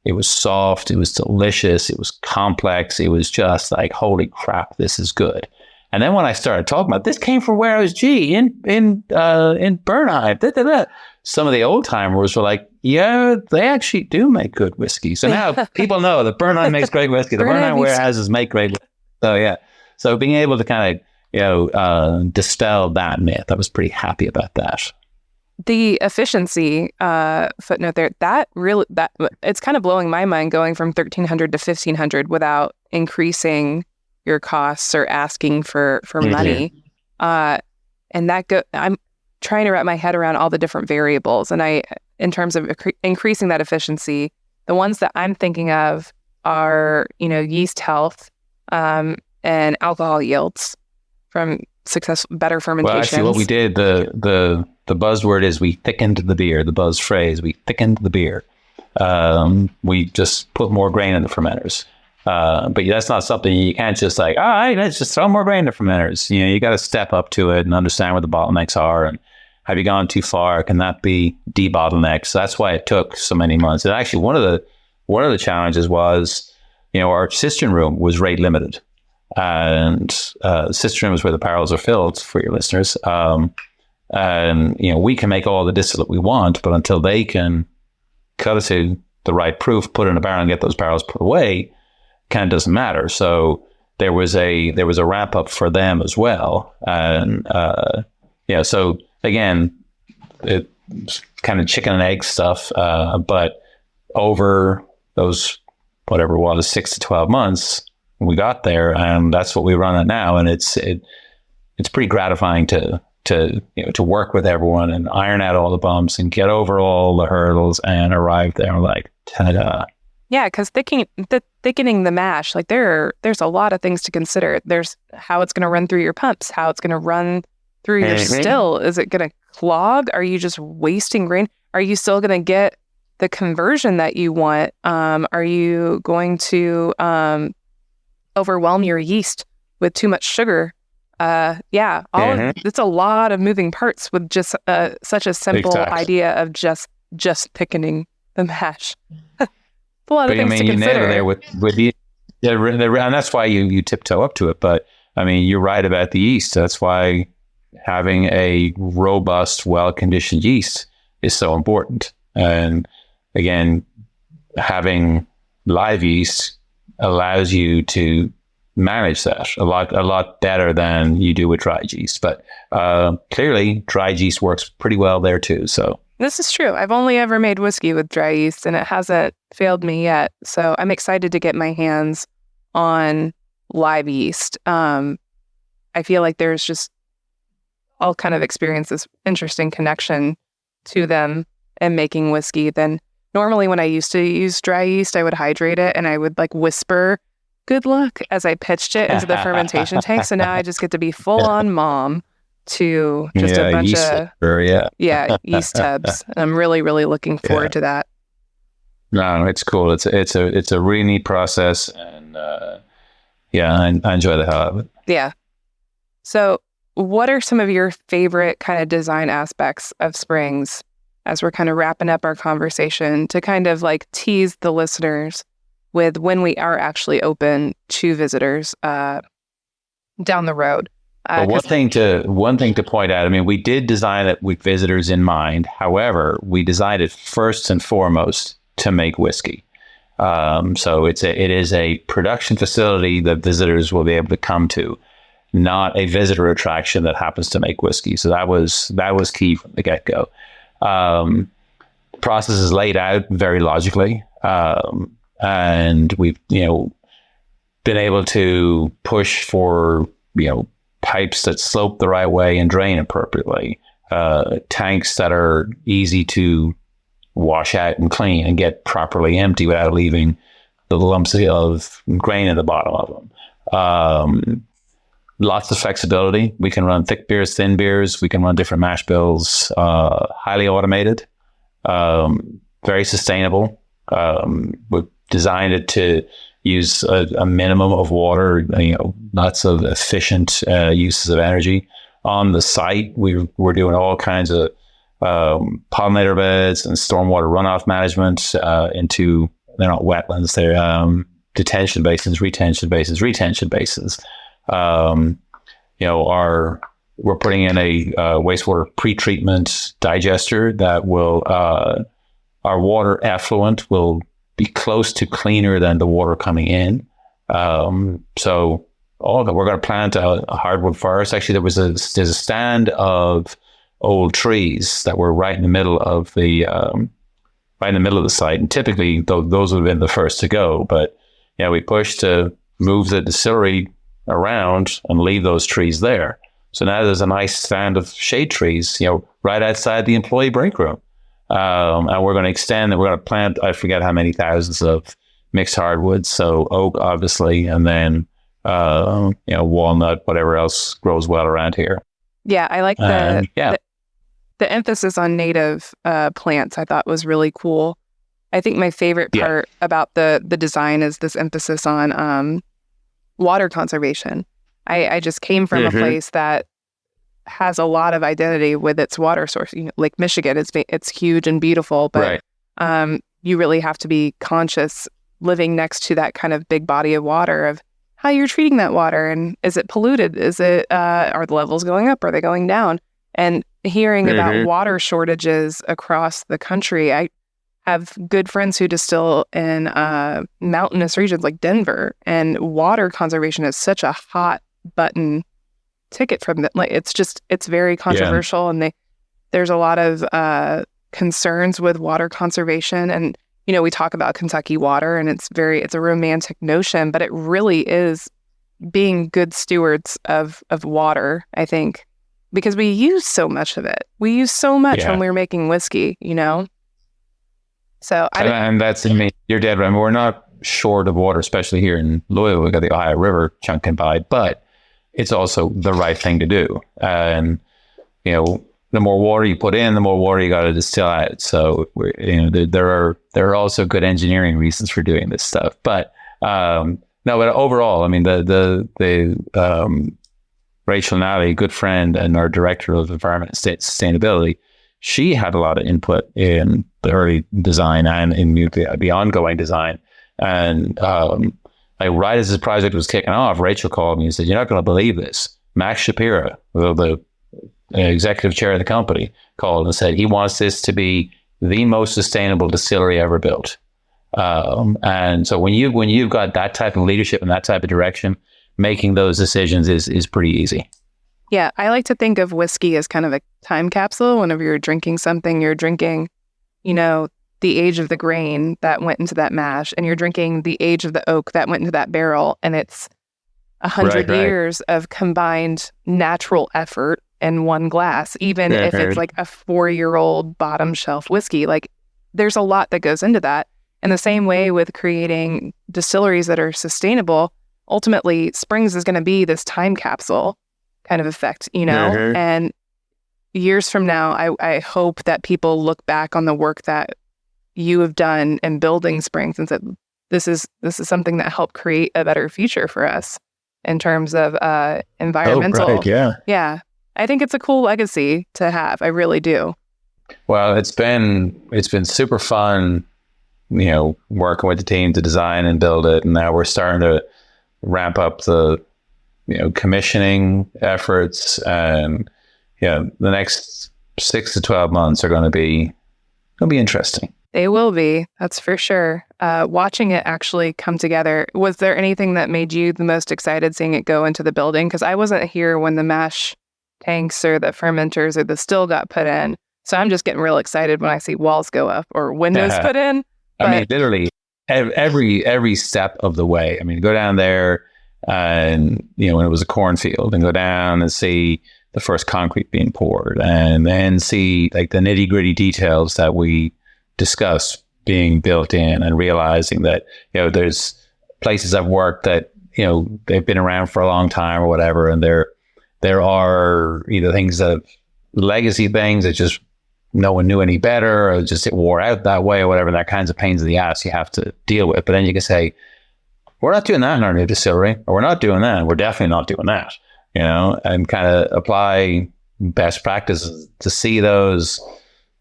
It was soft. It was delicious. It was complex. It was just like, holy crap, this is good. And then when I started talking about this came from Warehouse G in Bernheim, some of the old timers were like, yeah, they actually do make good whiskey. So now people know that Bernheim makes great whiskey. The Bernheim warehouses make great whiskey. So yeah. So being able to kind of dispelled that myth. I was pretty happy about that. The efficiency footnote there, that it's kind of blowing my mind going from 1,300 to 1,500 without increasing your costs or asking for money. And I'm trying to wrap my head around all the different variables. And in terms of increasing that efficiency, the ones that I'm thinking of are, yeast health and alcohol yields from better fermentation. Well, actually, what we did, the buzzword is we thickened the beer. The buzz phrase, we thickened the beer. We just put more grain in the fermenters. But that's not something you can't just like, all right, let's just throw more grain in the fermenters. You got to step up to it and understand what the bottlenecks are. And have you gone too far? Can that be debottlenecked? So that's why it took so many months. And actually, one of the challenges was, our cistern room was rate limited. And cistern is where the barrels are filled, for your listeners. And we can make all the distillate we want, but until they can cut it to the right proof, put it in a barrel, and get those barrels put away, kind of doesn't matter. So there was a ramp up for them as well. And so again, it's kind of chicken and egg stuff. But over those whatever it was 6 to 12 months. We got there, and that's what we run at now. And it's pretty gratifying to work with everyone and iron out all the bumps and get over all the hurdles and arrive there like, ta-da. Yeah, because thickening the mash, like there's a lot of things to consider. There's how it's going to run through your pumps, how it's going to run through your still. Is it going to clog? Are you just wasting grain? Are you still going to get the conversion that you want? Are you going to overwhelm your yeast with too much sugar? It's a lot of moving parts with just such a simple idea of just thickening the mash. A lot of things to consider. You nailed it there with the and that's why you tiptoe up to it. But I mean, you're right about the yeast. That's why having a robust, well-conditioned yeast is so important. And again, having live yeast allows you to manage that a lot better than you do with dried yeast. But clearly, dried yeast works pretty well there too. So. This is true. I've only ever made whiskey with dry yeast, and it hasn't failed me yet. So I'm excited to get my hands on live yeast. I feel like there's just all kind of experience this interesting connection to them and making whiskey. Then normally when I used to use dry yeast, I would hydrate it and I would like whisper "good luck" as I pitched it into the fermentation tank. So now I just get to be full on mom to just a bunch of yeast tubs. I'm really, really looking forward to that. No, it's cool. It's a really neat process, and I enjoy the hell out of it. Yeah. So, what are some of your favorite kind of design aspects of Springs as we're kind of wrapping up our conversation to kind of like tease the listeners with when we are actually open to visitors down the road? But one thing to point out, I mean, we did design it with visitors in mind. However, we designed it first and foremost to make whiskey. So it is a production facility that visitors will be able to come to, not a visitor attraction that happens to make whiskey. So that was key from the get-go. The process is laid out very logically, and we've been able to push for pipes that slope the right way and drain appropriately, tanks that are easy to wash out and clean and get properly empty without leaving the lumps of grain at the bottom of them. Lots of flexibility. We can run thick beers, thin beers. We can run different mash bills. Highly automated, very sustainable. We've designed it to use a minimum of water, lots of efficient uses of energy. On the site, we're doing all kinds of pollinator beds and stormwater runoff management into, they're not wetlands, they're detention basins, retention basins. We're putting in a wastewater pretreatment digester that will, our water effluent will be close to cleaner than the water coming in. So oh, we're going to plant a hardwood forest. Actually, there's a stand of old trees that were right in the middle of the site, and typically those would have been the first to go. But yeah, we pushed to move the distillery around and leave those trees there. So now there's a nice stand of shade trees, right outside the employee break room. And we're going to extend, and we're going to plant, I forget how many thousands of mixed hardwoods. So oak, obviously, and then, walnut, whatever else grows well around here. Yeah, I like the emphasis on native plants. I thought was really cool. I think my favorite part about the design is this emphasis on water conservation. I just came from a place that has a lot of identity with its water source. Lake Michigan, it's huge and beautiful, but you really have to be conscious living next to that kind of big body of water of how you're treating that water, and is it polluted? Is it are the levels going up? Are they going down? And hearing about water shortages across the country, I have good friends who distill in mountainous regions like Denver, and water conservation is such a hot button ticket from them. Like it's very controversial, and there's a lot of concerns with water conservation. And we talk about Kentucky water, and it's a romantic notion, but it really is being good stewards of water, I think, because we use so much of it. We use so much when we're making whiskey, So and that's, you're dead right. We're not short of water, especially here in Louisville. We've got the Ohio River chunking by, but it's also the right thing to do. And, the more water you put in, the more water you got to distill out. So there are also good engineering reasons for doing this stuff. But but overall, the Rachel Nally, good friend and our director of environment and sustainability, she had a lot of input in the early design and in the ongoing design. And right as this project was kicking off, Rachel called me and said, "You're not going to believe this. Max Shapiro, the executive chair of the company, called and said he wants this to be the most sustainable distillery ever built." And so when you've got that type of leadership and that type of direction, making those decisions is pretty easy. Yeah, I like to think of whiskey as kind of a time capsule. Whenever you're drinking something, you're drinking, the age of the grain that went into that mash, and you're drinking the age of the oak that went into that barrel, and it's 100 years of combined natural effort in one glass, even if it's like a 4-year-old bottom shelf whiskey. Like, there's a lot that goes into that. And the same way with creating distilleries that are sustainable, ultimately Springs is going to be this time capsule kind of effect, and years from now, I hope that people look back on the work that you have done in building Springs and said, this is something that helped create a better future for us in terms of environmental. Oh, right, yeah. I think it's a cool legacy to have. I really do. Well, it's been super fun, working with the team to design and build it. And now we're starting to ramp up the, commissioning efforts. And the next 6 to 12 months are going to be interesting. They will be. That's for sure. Watching it actually come together. Was there anything that made you the most excited seeing it go into the building? Because I wasn't here when the mash tanks or the fermenters or the still got put in. So I'm just getting real excited when I see walls go up or windows put in. Literally every step of the way. Go down there and, when it was a cornfield, and go down and see the first concrete being poured, and then see like the nitty gritty details that we discussed being built in, and realizing that, there's places I've worked that, they've been around for a long time or whatever. And there are either things that legacy things that just no one knew any better, or just it wore out that way or whatever, that kinds of pains in the ass you have to deal with. But then you can say, we're not doing that in our new distillery, or we're not doing that. We're definitely not doing that, and kind of apply best practices to see those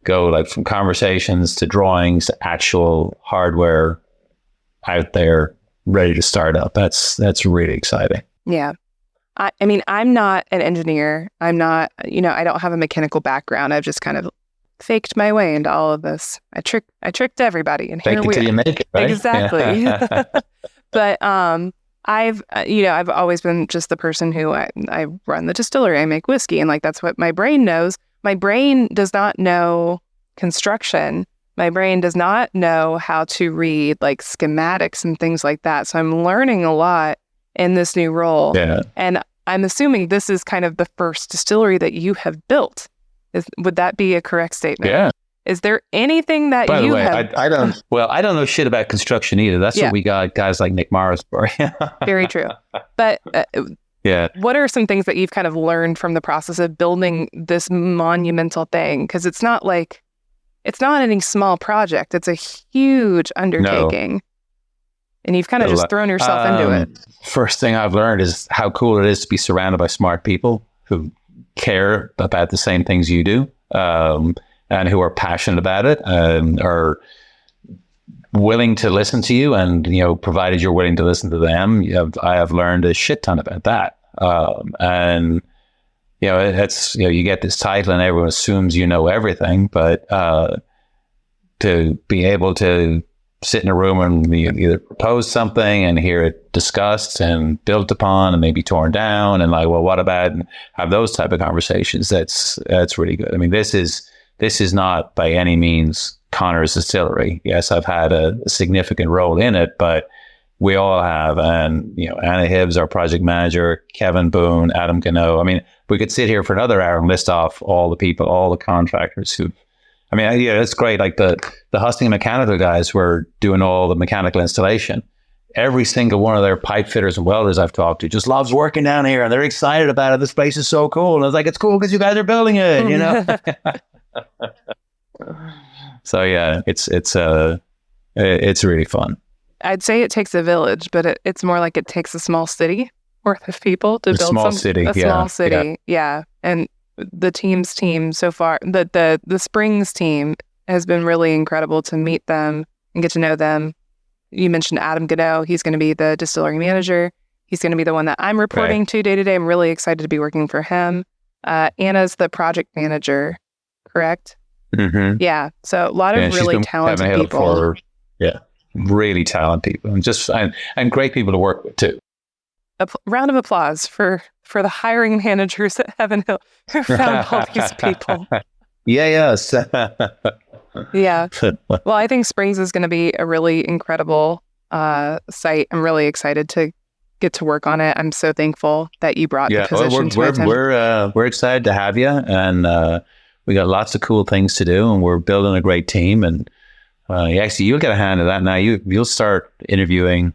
go like from conversations to drawings to actual hardware out there ready to start up. That's really exciting. Yeah. I'm not an engineer. I'm not, I don't have a mechanical background. I've just kind of faked my way into all of this. I tricked everybody, and Fake here we till you make it, right? Exactly. But I've always been just the person who I run the distillery, I make whiskey, and like that's what my brain knows. My brain does not know construction. My brain does not know how to read like schematics and things like that. So I'm learning a lot in this new role. Yeah. And I'm assuming this is kind of the first distillery that you have built. Would that be a correct statement? Yeah. Is there anything that By you the way, have? I don't. Well, I don't know shit about construction either. That's what we got guys like Nick Morris for. Very true. But yeah. what are some things that you've kind of learned from the process of building this monumental thing? Because it's not any small project. It's a huge undertaking. No. And you've kind of just thrown yourself into it. First thing I've learned is how cool it is to be surrounded by smart people who care about the same things you do. And who are passionate about it and are willing to listen to you, and provided you're willing to listen to them, I have learned a shit ton about that. And it's you get this title and everyone assumes you know everything, but to be able to sit in a room and either propose something and hear it discussed and built upon and maybe torn down, and like, well, what about, and have those type of conversations? That's really good. I mean, this is not by any means Conor's distillery. Yes, I've had a significant role in it, but we all have. And, Anna Hibbs, our project manager, Kevin Boone, Adam Gano. I mean, we could sit here for another hour and list off all the people, all the contractors it's great. Like the husting and mechanical guys were doing all the mechanical installation. Every single one of their pipe fitters and welders I've talked to just loves working down here, and they're excited about it. This place is so cool. And I was like, it's cool because you guys are building it, So yeah, it's really fun. I'd say it takes a village, but it's more like it takes a small city worth of people to build a small city. Yeah. And the team's team so far, the Springs team has been really incredible to meet them and get to know them. You mentioned Adam Gano. He's going to be the distillery manager. He's going to be the one that I'm reporting to day to day. I'm really excited to be working for him. Anna's the project manager, correct? Mm-hmm. Yeah. So a lot of really talented people. Really talented people, and great people to work with too. A round of applause for the hiring managers at Heaven Hill who found all these people. Yes. Yeah. Well, I think Springs is going to be a really incredible site. I'm really excited to get to work on it. I'm so thankful that you brought the position to attention. We're excited to have you, and we got lots of cool things to do, and we're building a great team. And actually, you'll get a hand of that now. You'll start interviewing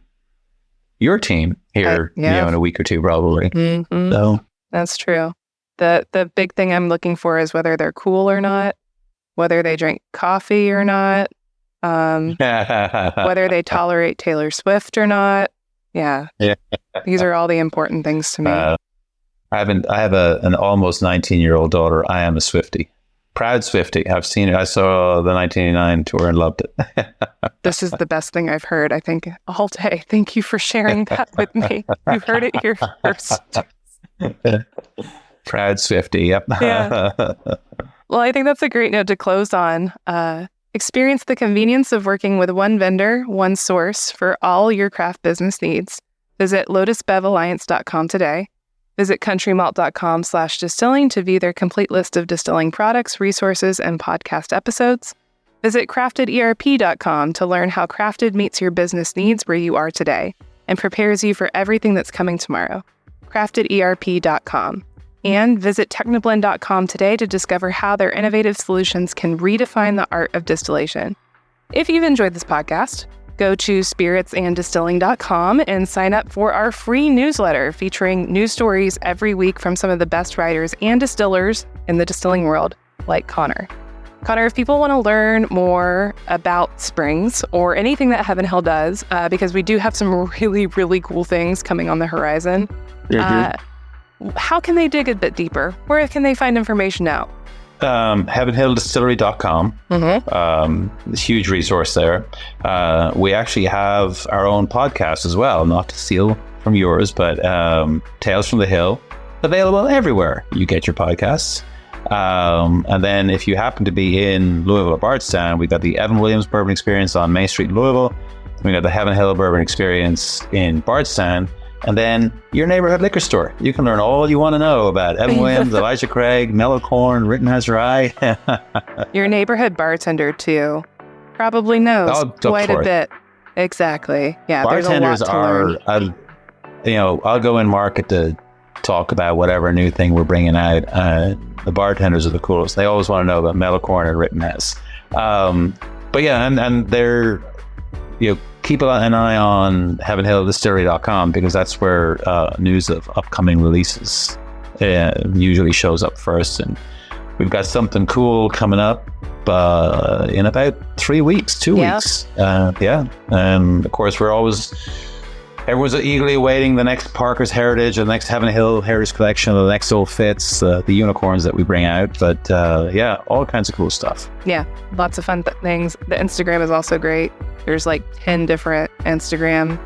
your team here, in a week or two, probably. Mm-hmm. So that's true. The big thing I'm looking for is whether they're cool or not, whether they drink coffee or not, whether they tolerate Taylor Swift or not. Yeah. These are all the important things to me. I have an almost 19-year-old daughter. I am a Swiftie. Proud Swiftie. I've seen it. I saw the 1989 tour and loved it. This is the best thing I've heard, I think, all day. Thank you for sharing that with me. You heard it here first. Proud Swiftie. Yep. Yeah. Well, I think that's a great note to close on. Experience the convenience of working with one vendor, one source for all your craft business needs. Visit lotusbevalliance.com today. Visit countrymalt.com/distilling to view their complete list of distilling products, resources, and podcast episodes. Visit craftederp.com to learn how Crafted meets your business needs where you are today and prepares you for everything that's coming tomorrow. craftederp.com. And visit technoblend.com today to discover how their innovative solutions can redefine the art of distillation. If you've enjoyed this podcast, go to spiritsanddistilling.com and sign up for our free newsletter featuring news stories every week from some of the best writers and distillers in the distilling world, like Conor. Conor, if people want to learn more about Springs or anything that Heaven Hill does, because we do have some really, really cool things coming on the horizon, how can they dig a bit deeper? Where can they find information out? heavenhilldistillery.com. Mm-hmm. It's a huge resource there. We actually have our own podcast as well, not to steal from yours, but Tales from the Hill, available everywhere you get your podcasts. And then if you happen to be in Louisville or Bardstown, we've got the Evan Williams Bourbon Experience on Main Street in Louisville, We got the Heaven Hill Bourbon Experience in Bardstown, and then your neighborhood liquor store. You can learn all you want to know about Evan Williams, Elijah Craig, Mellow Corn, Rittenhouse Rye. Your neighborhood bartender too probably knows quite a bit. Exactly. Yeah, bartenders I'll go in market to talk about whatever new thing we're bringing out. The bartenders are the coolest. They always want to know about Mellow Corn and Rittenhouse. But yeah, and they're, keep an eye on heavenhilldistillery.com, because that's where news of upcoming releases usually shows up first. And we've got something cool coming up in about 3 weeks, 2 weeks. And of course, everyone's eagerly awaiting the next Parker's Heritage, or the next Heaven Hill Heritage Collection, or the next Old Fitz, the unicorns that we bring out. But all kinds of cool stuff. Yeah, lots of fun things. The Instagram is also great. There's like 10 different Instagram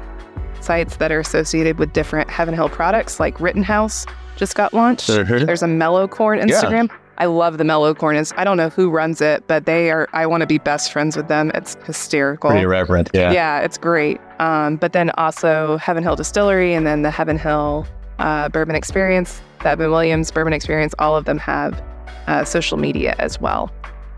sites that are associated with different Heaven Hill products, like Rittenhouse just got launched. There's a Mellow Corn Instagram. Yeah. I love the Mellow Corn. I don't know who runs it, but I want to be best friends with them. It's hysterical. Pretty irreverent, yeah. Yeah, it's great. But then also Heaven Hill Distillery, and then the Heaven Hill Bourbon Experience, the Evan Williams Bourbon Experience, all of them have social media as well.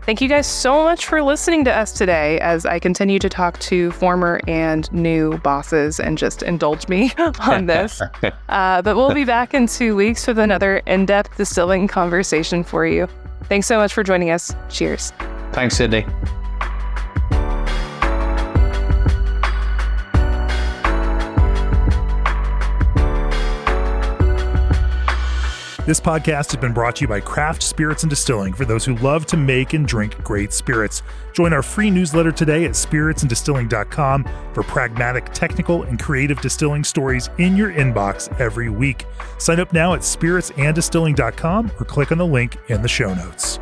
Thank you guys so much for listening to us today as I continue to talk to former and new bosses, and just indulge me on this. But we'll be back in 2 weeks with another in-depth distilling conversation for you. Thanks so much for joining us. Cheers. Thanks, Sydney. This podcast has been brought to you by Craft Spirits and Distilling, for those who love to make and drink great spirits. Join our free newsletter today at spiritsanddistilling.com for pragmatic, technical, and creative distilling stories in your inbox every week. Sign up now at spiritsanddistilling.com or click on the link in the show notes.